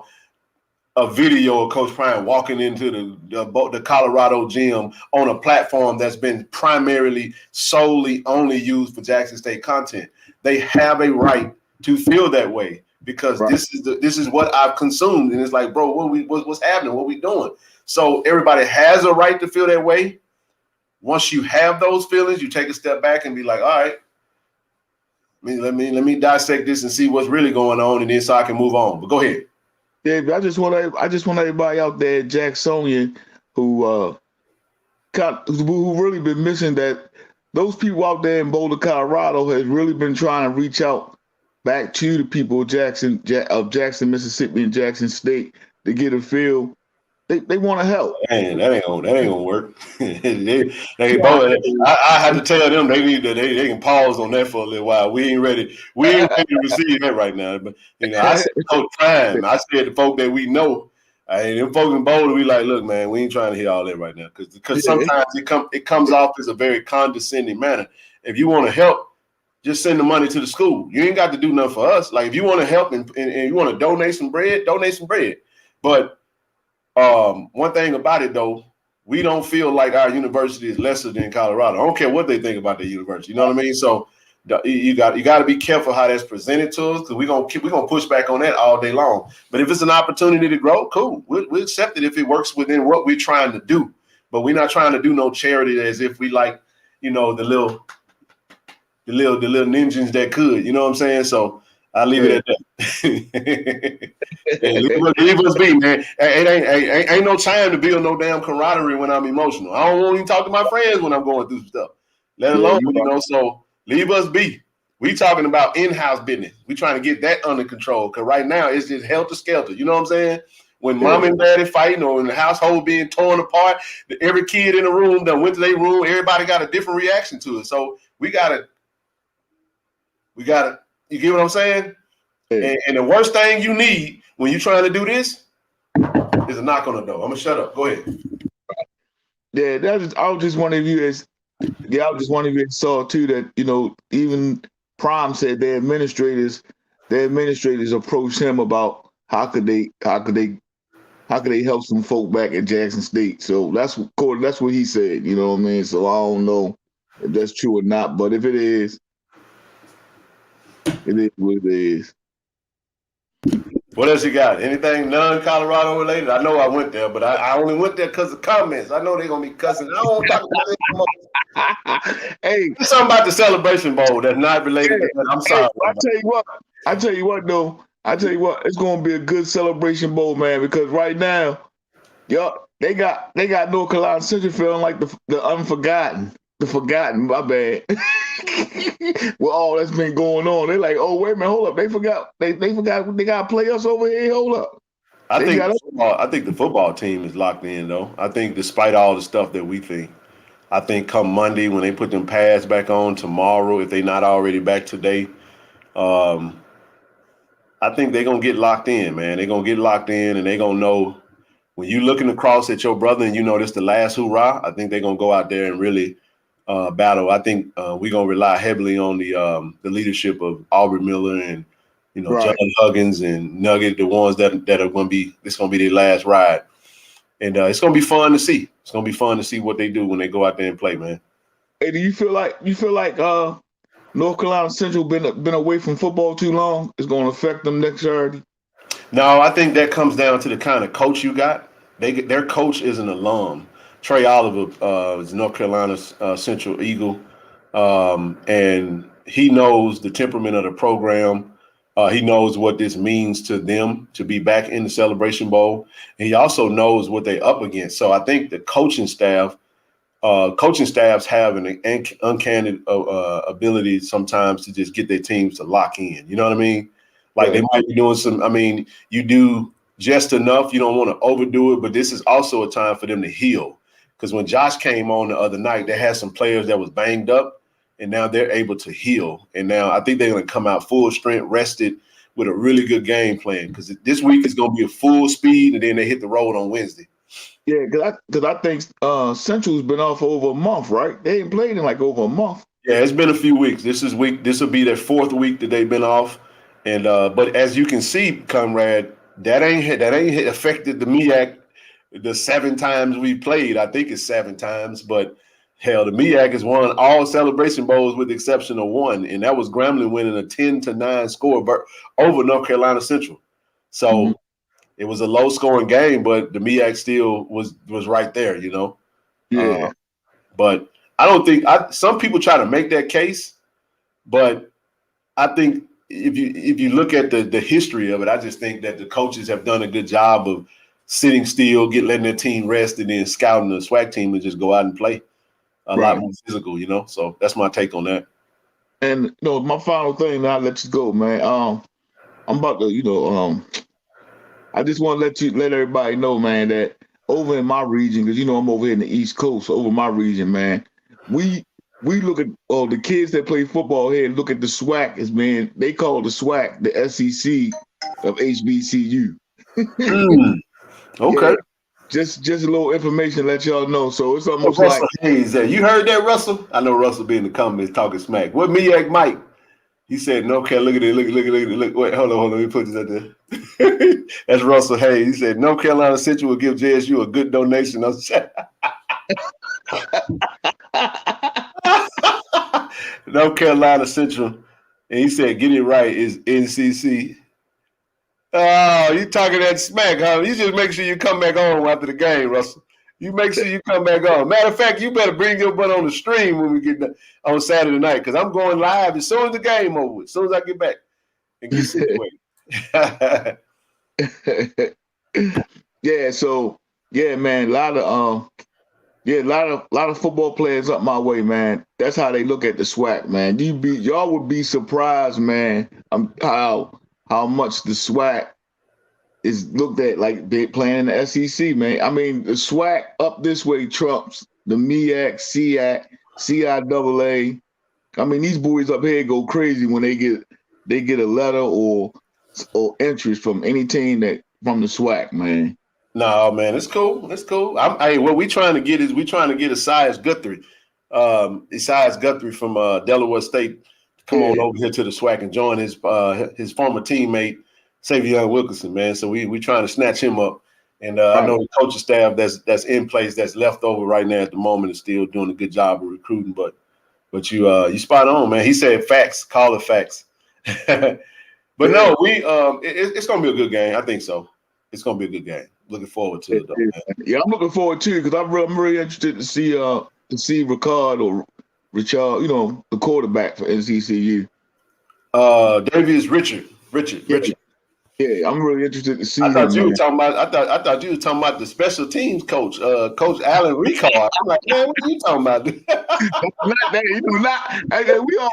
A: a video of Coach Prime walking into the Colorado gym on a platform that's been primarily, solely, only used for Jackson State content. They have a right to feel that way because this is what I've consumed, and it's like, bro, what's happening? What we doing? So everybody has a right to feel that way. Once you have those feelings, you take a step back and be like, all right, let me dissect this and see what's really going on, and then so I can move on. But go ahead.
B: Yeah, I just want everybody out there, Jacksonian, who really been missing that. Those people out there in Boulder, Colorado, has really been trying to reach out back to the people of Jackson, Mississippi, and Jackson State to get a feel. They want to help.
A: Man, that ain't gonna work. they both. I have to tell them they can pause on that for a little while. We ain't ready to receive that right now. But I said Coach Prime. I said the folk that we know. Them folks in Boulder, we like, look, man, we ain't trying to hear all that right now because sometimes it comes off as a very condescending manner. If you want to help, just send the money to the school. You ain't got to do nothing for us. Like if you want to help and you want to donate some bread. But one thing about it though, we don't feel like our university is lesser than Colorado. I don't care what they think about the university. You know what I mean? So you got to be careful how that's presented to us because we're gonna push back on that all day long. But if it's an opportunity to grow, cool. We'll accept it if it works within what we're trying to do. But we're not trying to do no charity as if we like, the little ninjas that could. You know what I'm saying? So I'll leave it at that. Leave us be, man. It ain't no time to build no damn camaraderie when I'm emotional. I don't want to even talk to my friends when I'm going through stuff. Let alone, so leave us be. We talking about in-house business. We trying to get that under control because right now it's just helter-skelter. You know what I'm saying? When mom and daddy fighting or in the household being torn apart, every kid in the room that went to their room, everybody got a different reaction to it. So we gotta, you get what I'm saying? Yeah. And the worst thing you need when you're trying to do this is a knock on the door. I'm gonna shut up. Go ahead.
B: Yeah, I was just wondering if you saw too that even Prime said their administrators approached him about how could they help some folk back at Jackson State. So that's what he said. You know what I mean? So I don't know if that's true or not, but if it is what it is.
A: What else you got? Anything non-Colorado related? I know I went there, but I only went there because of comments. I know they're going to be cussing. I don't want to talk about it anymore. Hey, there's something about the Celebration Bowl that's not related to that. I'm sorry.
B: I tell you what, though. It's going to be a good Celebration Bowl, man, because right now, they got North Carolina Central feeling like the unforgotten. The forgotten, my bad. With all that's been going on, they're like, oh wait a minute, hold up, they forgot they got to play us over here. Hold up.
A: I think the football team is locked in though. I think despite all the stuff that we think, I think come Monday when they put them pads back on tomorrow, if they're not already back today, I think they're gonna get locked in, man. They're gonna get locked in, and they're gonna know when you looking across at your brother and you know this the last hoorah. I think they're gonna go out there and really battle. I think we're gonna rely heavily on the leadership of Aubrey Miller and John Huggins and Nugget, the ones that are gonna be. It's gonna be their last ride, and it's gonna be fun to see. It's gonna be fun to see what they do when they go out there and play, man.
B: Hey, do you feel like North Carolina Central been away from football too long? It's gonna affect them next Saturday?
A: No, I think that comes down to the kind of coach you got. Their coach is an alum. Trey Oliver is North Carolina's Central Eagle, and he knows the temperament of the program. He knows what this means to them to be back in the Celebration Bowl. And he also knows what they're up against. So I think the coaching staffs have an uncanny ability sometimes to just get their teams to lock in. You know what I mean? Like they might be doing some. I mean, you do just enough. You don't want to overdo it, but this is also a time for them to heal. Because when Josh came on the other night, they had some players that was banged up, and now they're able to heal. And now I think they're going to come out full strength, rested, with a really good game plan. Because this week is going to be a full speed, and then they hit the road on Wednesday.
B: Yeah, because I think Central's been off for over a month, right? They ain't played in like over a month.
A: Yeah, it's been a few weeks. This will be their fourth week that they've been off. And but as you can see, comrade, that ain't affected the MEAC the 7 times we played. I think it's 7 times, but hell, the MEAC has won all Celebration Bowls with the exception of one, and that was Grambling winning a 10-9 score over North Carolina Central. So it was a low-scoring game, but the MEAC still was right there, you know.
B: Yeah.
A: But I don't think some people try to make that case, but I think if you look at the history of it, I just think that the coaches have done a good job of sitting still, letting their team rest, and then scouting the SWAC team and just go out and play a lot more physical, you know. So that's my take on that.
B: And my final thing, now I'll let you go, man. I'm about to, I just want to let everybody know, man, that over in my region, because I'm over here in the East Coast, over my region, man, we look at the kids that play football here, look at the SWAC as being, they call the SWAC the SEC of HBCU.
A: Okay.
B: Yeah, just a little information to let y'all know. So it's almost
A: Russell Hayes, you heard that, Russell? I know Russell be in the comments talking smack. What MEAC Mike? He said, "No, okay, look at it, look. Wait, hold on, let me put this out there." That's Russell Hayes. He said, "North Carolina Central will give JSU a good donation." North Carolina Central, and he said, "Get it right." Is NCC. Oh, you talking that smack, huh? You just make sure you come back on after the game, Russell. You make sure you come back on. Matter of fact, you better bring your butt on the stream when we get on Saturday night, because I'm going live as soon as the game over, as soon as I get back and get situated.
B: Yeah, so man, a lot of football players up my way, man. That's how they look at the SWAC, man. Y'all would be surprised, man, how much the SWAC is looked at like they playing in the SEC, man. I mean, the SWAC up this way trumps the MEAC, SEAC, CIAA. I mean, these boys up here go crazy when they get a letter or interest from any team from the SWAC, man.
A: No, man, it's cool. It's cool. What we trying to get is Esias Guthrie. Esias Guthrie from Delaware State to come on over here to the SWAC and join his former teammate Savion Wilkinson, man. So we trying to snatch him up. And I know the coaching staff that's in place, that's left over right now at the moment, is still doing a good job of recruiting. But you spot on, man. He said facts, call it facts. But no, it's gonna be a good game. I think so. It's gonna be a good game. Looking forward to it, though, man.
B: Yeah, I'm looking forward to it because I'm really interested to see Ricard or Richard, the quarterback for NCCU.
A: Davius Richard.
B: Yeah, I'm really interested to see him.
A: I thought you were talking about the special teams coach, Coach Alan Ricard. I'm like, man, what are you talking about?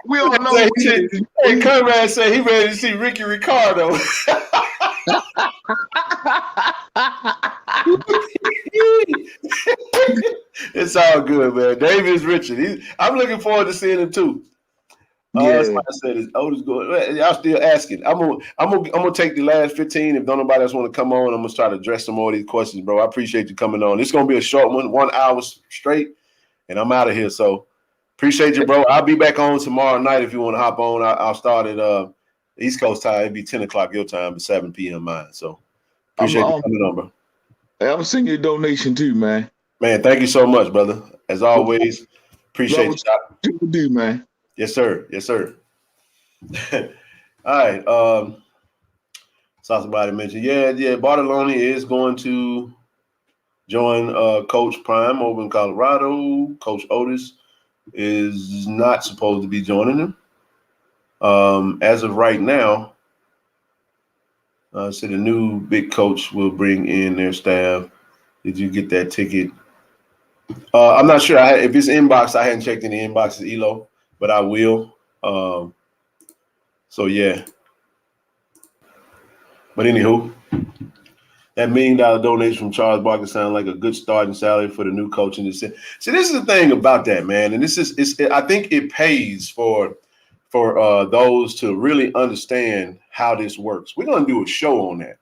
B: We all know.
A: Hey, Conrad said he ready to see Ricky Ricardo. It's all good, man. Davius Richard. I'm looking forward to seeing him too. Like I said, his oldest going. Y'all still asking. I'm gonna take the last 15. If don't nobody else want to come on, I'm gonna try to address some more of these questions, bro. I appreciate you coming on. It's gonna be a short one, 1 hour straight, and I'm out of here. So appreciate you, bro. I'll be back on tomorrow night if you want to hop on. I'll start at East Coast time. It'd be 10 o'clock your time, but 7 p.m. mine. So appreciate you coming on, bro.
B: Hey, I'm gonna send you a donation too, man.
A: Man, thank you so much, brother. As always, appreciate
B: you. You do, man.
A: Yes, sir. Yes, sir. All right. Saw somebody mention, yeah, Bartoloni is going to join Coach Prime over in Colorado. Coach Otis is not supposed to be joining him. As of right now, So the new big coach will bring in their staff. Did you get that ticket? I'm not sure. If it's inbox, I hadn't checked in the inboxes, Elo, but I will. So yeah. But anywho, that $1 million donation from Charles Barkley sounds like a good starting salary for the new coach. And see, this is the thing about that, man. And this is, I think it pays for those to really understand how this works. We're gonna do a show on that.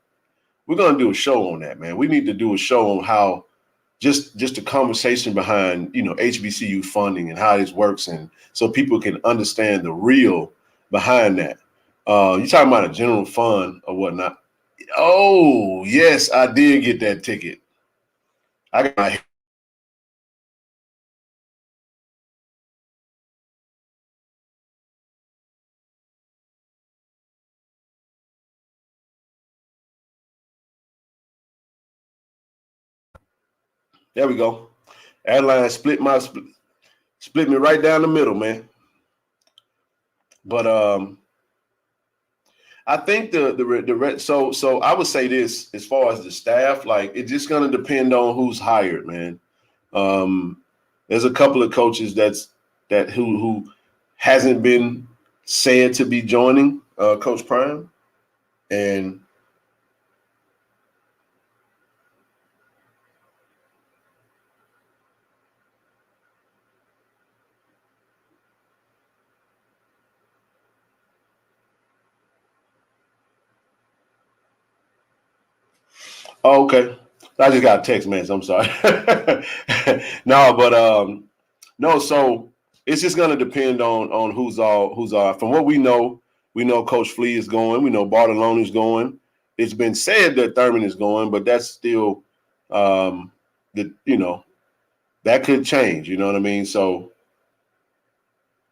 A: We're gonna do a show on that, man. We need to do a show on how just the conversation behind HBCU funding and how this works, and so people can understand the real behind that. You're talking about a general fund or whatnot. Oh, yes, I did get that ticket. I got my there we go. Adeline split me right down the middle, man. But I think so I would say this as far as the staff, like it's just gonna depend on who's hired, man. There's a couple of coaches who hasn't been said to be joining Coach Prime, and oh, okay. I just got a text, man. So I'm sorry. No, but no. So it's just gonna depend on who's all. From what we know Coach Flea is going. We know Bartolone is going. It's been said that Thurman is going, but that's still that could change. You know what I mean? So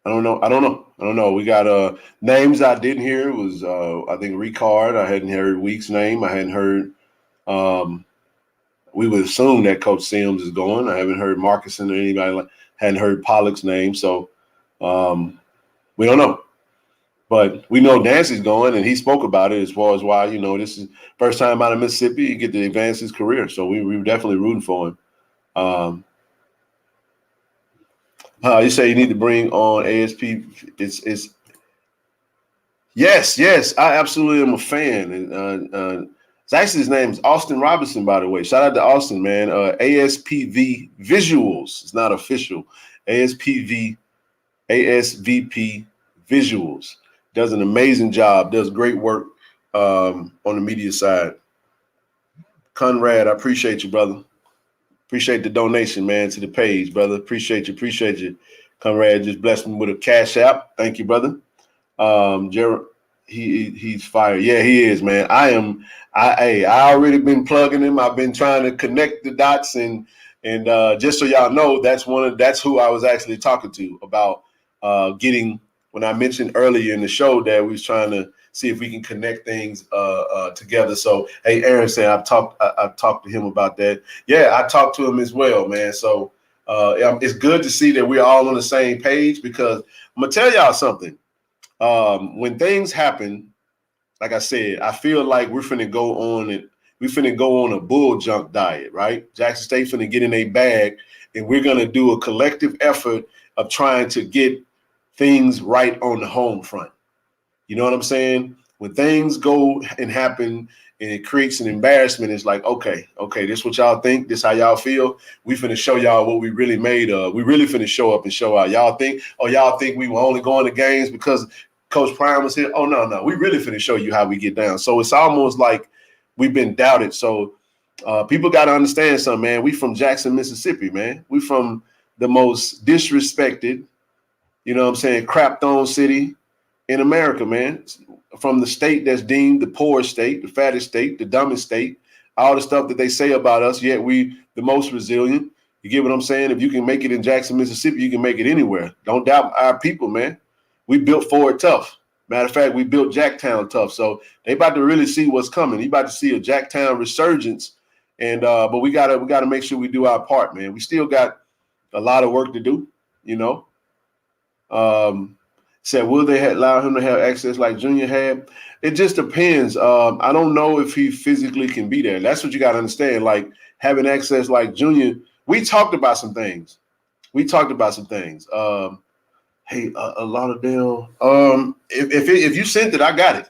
A: I don't know. We got names I didn't hear was I think Ricard. I hadn't heard Weeks' name. I hadn't heard. We would assume that Coach Sims is going. I haven't heard Marcuson or anybody. Hadn't heard Pollock's name, so we don't know. But we know Dancy's going, and he spoke about it as far as why this is first time out of Mississippi he get to advance his career. So we were definitely rooting for him. You say you need to bring on ASP. It's yes. I absolutely am a fan, and actually his name is Austin Robinson, by the way. Shout out to Austin, man. ASPV Visuals. It's not official. ASPV ASVP Visuals does an amazing job. Does great work on the media side. Conrad, I appreciate you, brother. Appreciate the donation, man, to the page, brother. Appreciate you. Conrad just blessed me with a cash app. Thank you, brother. Jared, he's fired. Yeah, he is, man. I already been plugging him. I've been trying to connect the dots and just so y'all know, that's who I was actually talking to about getting when I mentioned earlier in the show that we was trying to see if we can connect things together. So, hey, Aaron said I've talked to him about that. Yeah, I talked to him as well, man. So it's good to see that we're all on the same page because I'm gonna tell y'all something. When things happen, like I said, I feel like we're finna go on a bull junk diet, right? Jackson State finna get in a bag, and we're gonna do a collective effort of trying to get things right on the home front. You know what I'm saying? When things go and happen and it creates an embarrassment, it's like, okay, this what y'all think, this how y'all feel. We finna show y'all what we really made of. We really finna show up and show out. Y'all think we were only going to games because Coach Prime was here? Oh, no. We really finna show you how we get down. So it's almost like we've been doubted. So people got to understand something, man. We from Jackson, Mississippi, man. We from the most disrespected, you know what I'm saying, crapped on city in America, man. From the state that's deemed the poorest state, the fattest state, the dumbest state, all the stuff that they say about us, yet we the most resilient. You get what I'm saying? If you can make it in Jackson, Mississippi, you can make it anywhere. Don't doubt our people, man. We built Ford tough. Matter of fact, we built Jacktown tough. So they about to really see what's coming. You about to see a Jacktown resurgence. And but we gotta make sure we do our part, man. We still got a lot of work to do, you know. Said, will they allow him to have access like Junior had? It just depends. I don't know if he physically can be there. That's what you got to understand. Like having access like Junior, we talked about some things. Hey, a lot of Dale. If you sent it, I got it.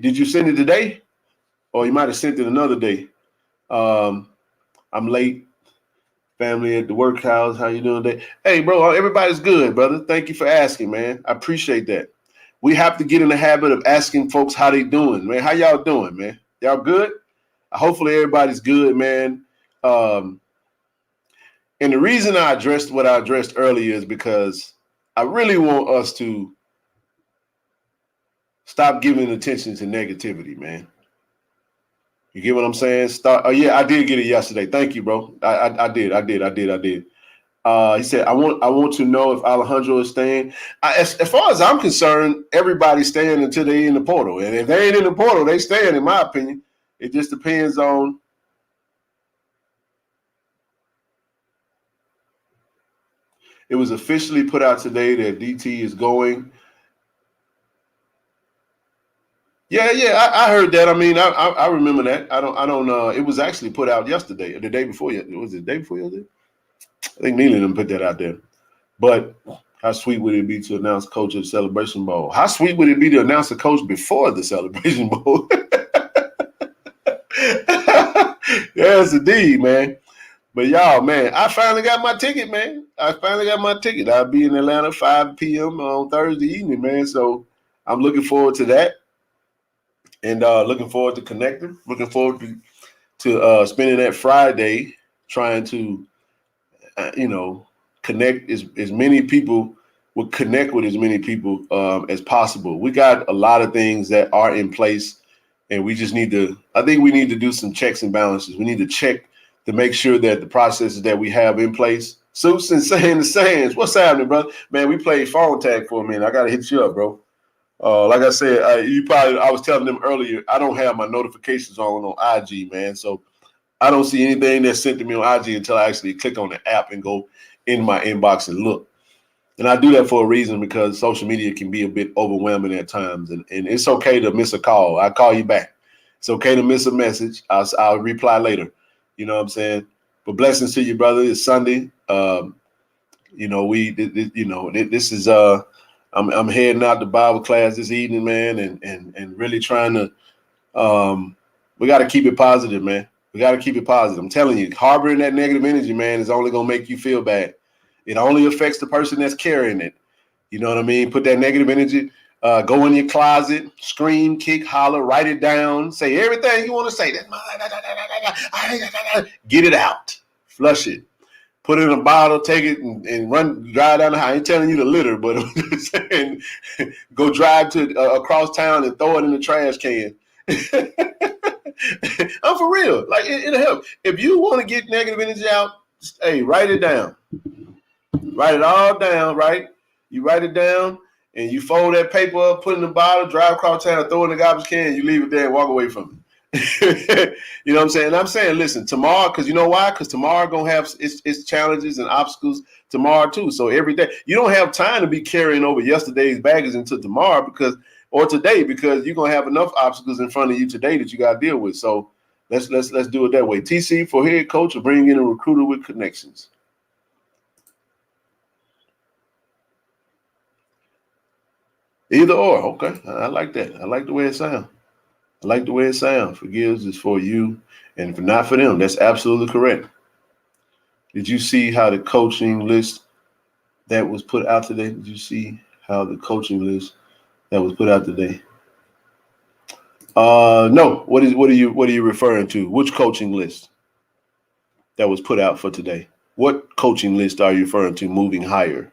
A: Did you send it today? Or you might have sent it another day. I'm late. Family at the workhouse. How you doing today? Hey, bro, everybody's good, brother. Thank you for asking, man. I appreciate that. We have to get in the habit of asking folks how they doing, man. How y'all doing, man? Y'all good? Hopefully everybody's good, man. And the reason I addressed what I addressed earlier is because I really want us to stop giving attention to negativity, man. You get what I'm saying? Oh yeah, I did get it yesterday. Thank you, bro. I did. He said, I want to know if Alejandro is staying. As far as I'm concerned, everybody's staying until they in the portal. And if they ain't in the portal, they staying, in my opinion. It just depends on it was officially put out today that DT is going. Yeah, I heard that. I mean, I remember that. I don't it was actually put out yesterday, the day before. Was it the day before yesterday? I think Neely didn't put that out there. But how sweet would it be to announce coach at the Celebration Bowl? How sweet would it be to announce a coach before the Celebration Bowl? Yes, indeed, man. But y'all, man, I finally got my ticket, man. I'll be in Atlanta 5 p.m. on Thursday evening, man. So I'm looking forward to that. And looking forward to connecting. Looking forward to spending that Friday trying to, connect as many people. Will connect with as many people as possible. We got a lot of things that are in place, and we just need to. I think we need to do some checks and balances. We need to check to make sure that the processes that we have in place. Suits and saying the Sands, what's happening, brother? Man, we played phone tag for a minute. I gotta hit you up, bro. Like I said, I was telling them earlier, I don't have my notifications on IG, man. So I don't see anything that's sent to me on IG until I actually click on the app and go in my inbox and look. And I do that for a reason because social media can be a bit overwhelming at times. And it's okay to miss a call. I'll call you back. It's okay to miss a message. I'll reply later. You know what I'm saying? But blessings to you, brother. It's Sunday. This is I'm heading out to Bible class this evening, man, and really trying to we got to keep it positive, man. We got to keep it positive. I'm telling you, harboring that negative energy, man, is only going to make you feel bad. It only affects the person that's carrying it. You know what I mean? Put that negative energy, go in your closet, scream, kick, holler, write it down, say everything you want to say. Get it out. Flush it. Put it in a bottle, take it, and run, drive down the house. I ain't telling you to litter, but I'm just saying, go drive to across town and throw it in the trash can. I'm for real. Like, it'll help. If you want to get negative energy out, hey, write it down. Write it all down, right? You write it down, and you fold that paper up, put it in the bottle, drive across town, throw it in the garbage can, you leave it there and walk away from it. You know what I'm saying? And I'm saying, listen, tomorrow, because you know why? Because tomorrow going to have its challenges and obstacles tomorrow too. So every day, you don't have time to be carrying over yesterday's baggage into tomorrow or today, because you're going to have enough obstacles in front of you today that you got to deal with. So let's do it that way. TC for head coach or bring in a recruiter with connections. Either or, okay. I like that. I like the way it sounds. Forgives is for you and not for them. That's absolutely correct. Did you see how the coaching list that was put out today? No. What are you referring to? Which coaching list that was put out for today? What coaching list are you referring to moving higher?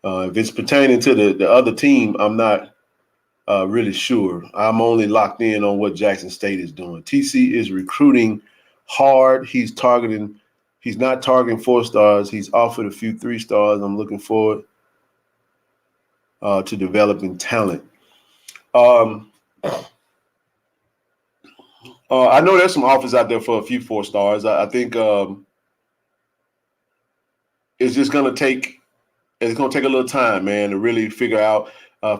A: If it's pertaining to the other team, I'm not really sure. I'm only locked in on what Jackson State is doing. TC is recruiting hard. He's not targeting 4 stars. He's offered a few 3 stars. I'm looking forward to developing talent. I know there's some offers out there for a few 4 stars. I think it's just going to take it's gonna take a little time, man, to really figure out.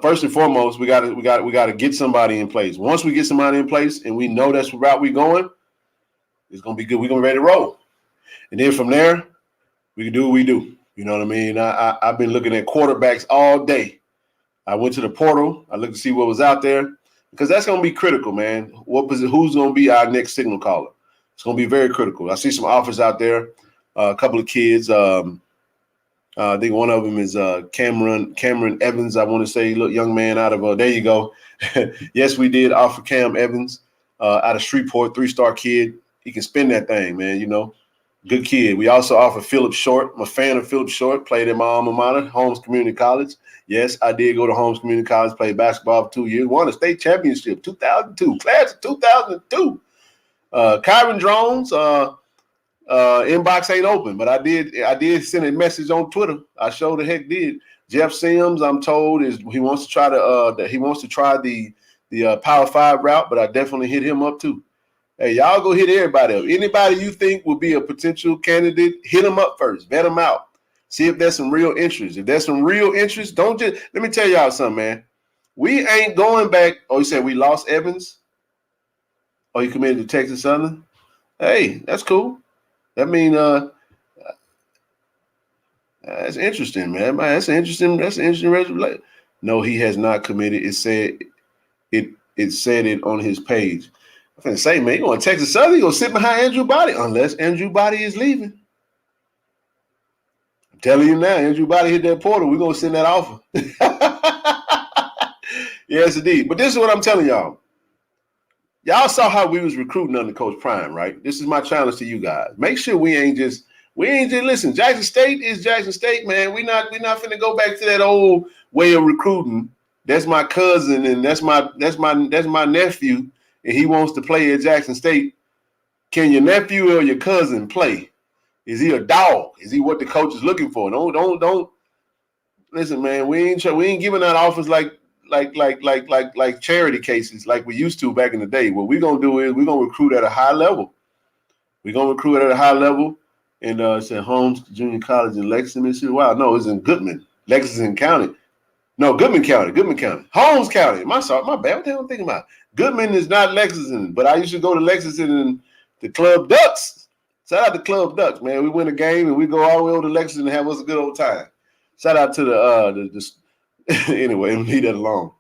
A: First and foremost, we got to get somebody in place. Once we get somebody in place, and we know that's the route we're going, it's gonna be good. We're gonna be ready to roll, and then from there, we can do what we do. You know what I mean? I've been looking at quarterbacks all day. I went to the portal. I looked to see what was out there because that's going to be critical, man. Who's going to be our next signal caller? It's going to be very critical. I see some offers out there. A couple of kids. I think one of them is Cameron Evans. I want to say, look, young man out of there you go. Yes, we did offer Cam Evans out of Shreveport, 3-star kid. He can spin that thing, man. You know, good kid. We also offer Philip Short. I'm a fan of Philip Short. Played at my alma mater, Holmes Community College. Yes, I did go to Holmes Community College, played basketball for 2 years, won a state championship, 2002, class of 2002. Kyron Drones, inbox ain't open, but I did send a message on Twitter. I sure the heck did. Jeff Sims, I'm told, he wants to try the Power 5 route, but I definitely hit him up too. Hey, y'all go hit everybody up. Anybody you think will be a potential candidate, hit them up first, vet them out. See if there's some real interest. If there's some real interest, don't just – let me tell y'all something, man. We ain't going back – oh, you said we lost Evans? Oh, he committed to Texas Southern? Hey, that's cool. That mean that's interesting, man. That's an interesting resume. No, he has not committed. It said it on his page. I'm going to say, man, you going to Texas Southern, you're going to sit behind Andrew Body unless Andrew Body is leaving. I'm telling you now, Andrew Body hit that portal. We're going to send that offer. Yes, indeed. But this is what I'm telling y'all. Y'all saw how we was recruiting under Coach Prime, right? This is my challenge to you guys. Make sure we ain't just listen. Jackson State is Jackson State, man. We not finna go back to that old way of recruiting. That's my cousin and that's my nephew, and he wants to play at Jackson State. Can your nephew or your cousin play? Is he a dog? Is he what the coach is looking for? Don't listen, man. We ain't giving out offers like charity cases like we used to back in the day. What we're gonna do is we're gonna recruit at a high level. We're gonna recruit at a high level. And it's at Holmes Junior College in Lexington, Mississippi. Wow, no, it's in Goodman, Lexington County. No, Goodman County. Holmes County. My bad. What the hell I'm thinking about? Goodman is not Lexington, but I used to go to Lexington and the Club Ducks. Shout out to Club Ducks, man. We win a game and we go all the way over to Lexington and have us a good old time. Shout out to the anyway, leave that alone.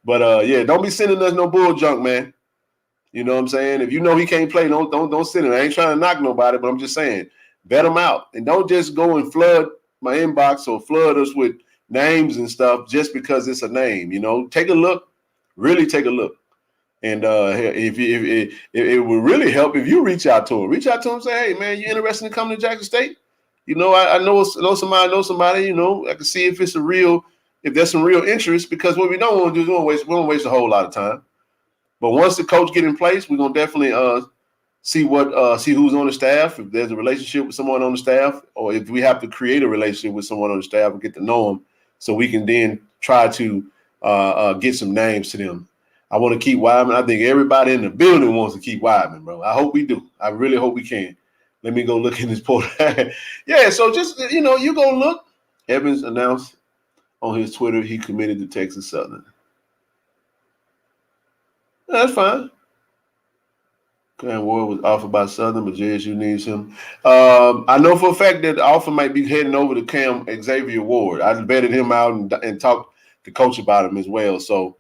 A: But yeah, don't be sending us no bull junk, man. You know what I'm saying? If you know he can't play, don't send him. I ain't trying to knock nobody, but I'm just saying, vet them out. And don't just go and flood my inbox or flood us with names and stuff just because it's a name. You know, take a look, really take a look. And if it would really help if you reach out to him. Reach out to him and say, hey, man, you interested in coming to Jackson State? You know, I know somebody, you know, I can see if there's some real interest, because what we don't want to do is we don't waste a whole lot of time. But once the coach get in place, we're gonna definitely see who's on the staff, if there's a relationship with someone on the staff, or if we have to create a relationship with someone on the staff and get to know them, so we can then try to get some names to them. I want to keep Weidman. I think everybody in the building wants to keep Weidman, bro. I hope we do. I really hope we can. Let me go look in this portal. Yeah, so just, you know, you go look. Evans announced on his Twitter he committed to Texas Southern. That's fine. Cam Ward was offered by Southern, but JSU needs him. I know for a fact that the offer might be heading over to Cam Xavier Ward. I vetted him out and talked to coach about him as well. So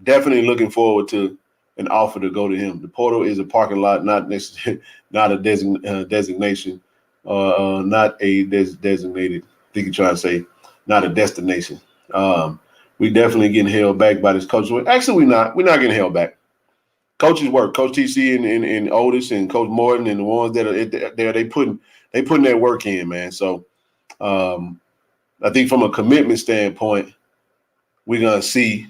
A: definitely looking forward to an offer to go to him. The portal is a parking lot, not a designation, not a designated. I think you're trying to say not a destination. We definitely getting held back by this coach. Actually, we're not getting held back. Coaches work. Coach TC and Otis and Coach Morton and the ones that are there, they putting that work in, man. So I think from a commitment standpoint, we're gonna see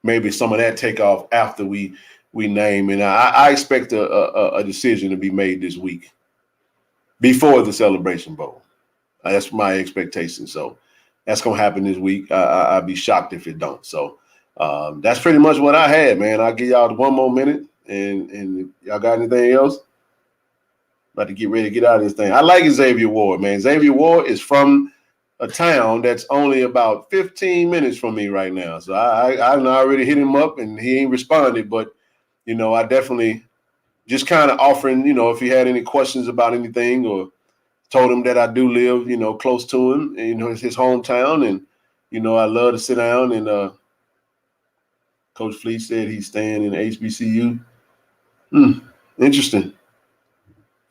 A: maybe some of that take off after we name. And I expect a decision to be made this week before the Celebration Bowl. That's my expectation. So that's gonna happen this week. I'd be shocked if it don't. So that's pretty much what I had, man. I'll give y'all one more minute, and y'all got anything else? About to get ready to get out of this thing. I like Xavier Ward, man. Xavier Ward is from a town that's only about 15 minutes from me right now. So I already hit him up and he ain't responded, but I definitely just kind of offering, if he had any questions about anything, or told him that I do live, close to him, and, it's his hometown, and, I love to sit down, and Coach Fleet said he's staying in HBCU. Interesting.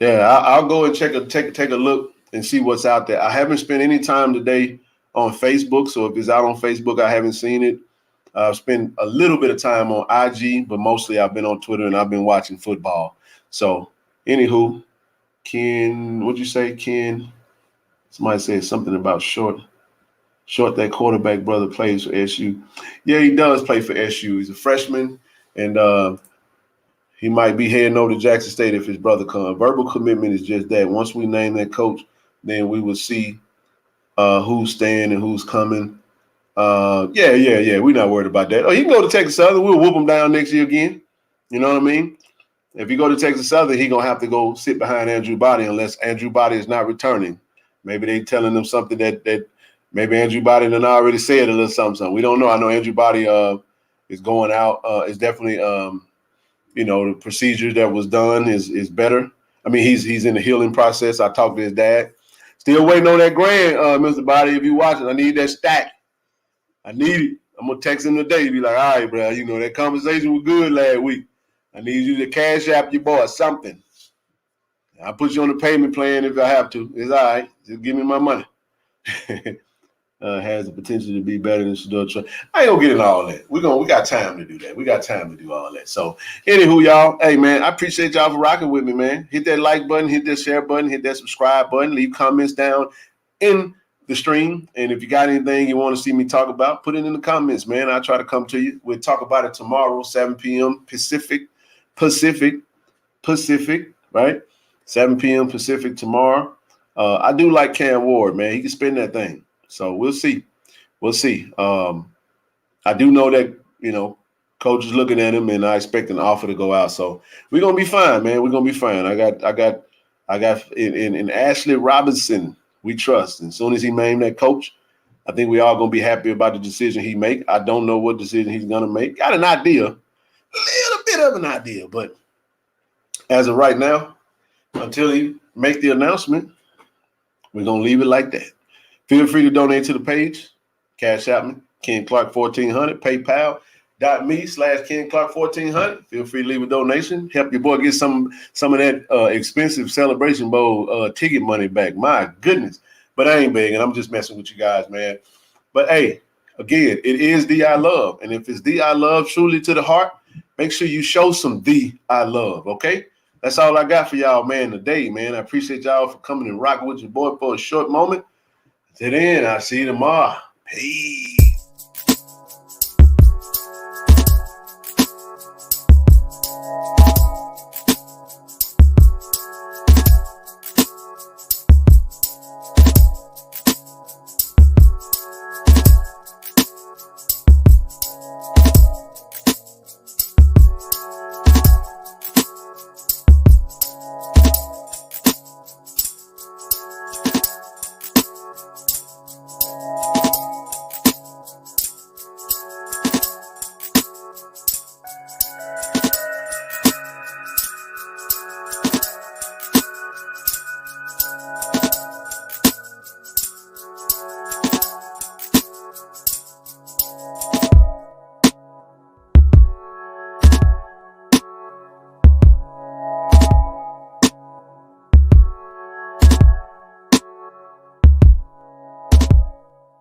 A: Yeah, I'll go and take a look and see what's out there. I haven't spent any time today on Facebook, so if it's out on Facebook, I haven't seen it. I've spent a little bit of time on IG, but mostly I've been on Twitter and I've been watching football. So, anywho, Ken, what'd you say, Ken? Somebody said something about Short, that quarterback brother plays for SU. Yeah, he does play for SU. He's a freshman, and he might be heading over to Jackson State if his brother comes. Verbal commitment is just that. Once we name that coach, then we will see who's staying and who's coming. Yeah. We're not worried about that. Oh, he can go to Texas Southern. We'll whoop him down next year again. You know what I mean? If he go to Texas Southern, he going to have to go sit behind Andrew Body unless Andrew Body is not returning. Maybe they telling them something that maybe Andrew Body done already said a little something. We don't know. I know Andrew Body is going out. Is definitely the procedure that was done is better. I mean, he's in the healing process. I talked to his dad. Still waiting on that grand, Mr. Body. If you watching, I need that stack. I need it. I'm gonna text him today. Be like, all right, bro. That conversation was good last week. I need you to cash app your boy something. I'll put you on the payment plan if I have to. It's all right. Just give me my money. Has the potential to be better than Shador Truck. I ain't gonna get into all that. We got time to do that. We got time to do all that. So, anywho, y'all, hey man, I appreciate y'all for rocking with me, man. Hit that like button, hit that share button, hit that subscribe button, leave comments down in the stream. And if you got anything you want to see me talk about, put it in the comments, man. I'll try to come to you. We'll talk about it tomorrow, 7 p.m. Pacific, right? 7 p.m. Pacific tomorrow. I do like Cam Ward, man. He can spin that thing. So we'll see. I do know that, coach is looking at him, and I expect an offer to go out. So we're gonna be fine, man. We're gonna be fine. I got in Ashley Robinson, we trust. And as soon as he named that coach, I think we all gonna be happy about the decision he make. I don't know what decision he's gonna make. Got an idea, a little bit of an idea, but as of right now, until he make the announcement, we're gonna leave it like that. Feel free to donate to the page. Cash App me, Ken Clark 1400, PayPal.me/Ken Clark 1400. Feel free to leave a donation. Help your boy get some of that expensive Celebration Bowl ticket money back. My goodness. But I ain't begging. I'm just messing with you guys, man. But hey, again, it is the I love. And if it's the I love truly to the heart, make sure you show some the I love, okay? That's all I got for y'all, man, today, man. I appreciate y'all for coming and rocking with your boy for a short moment. Till then, I'll see you tomorrow. Peace.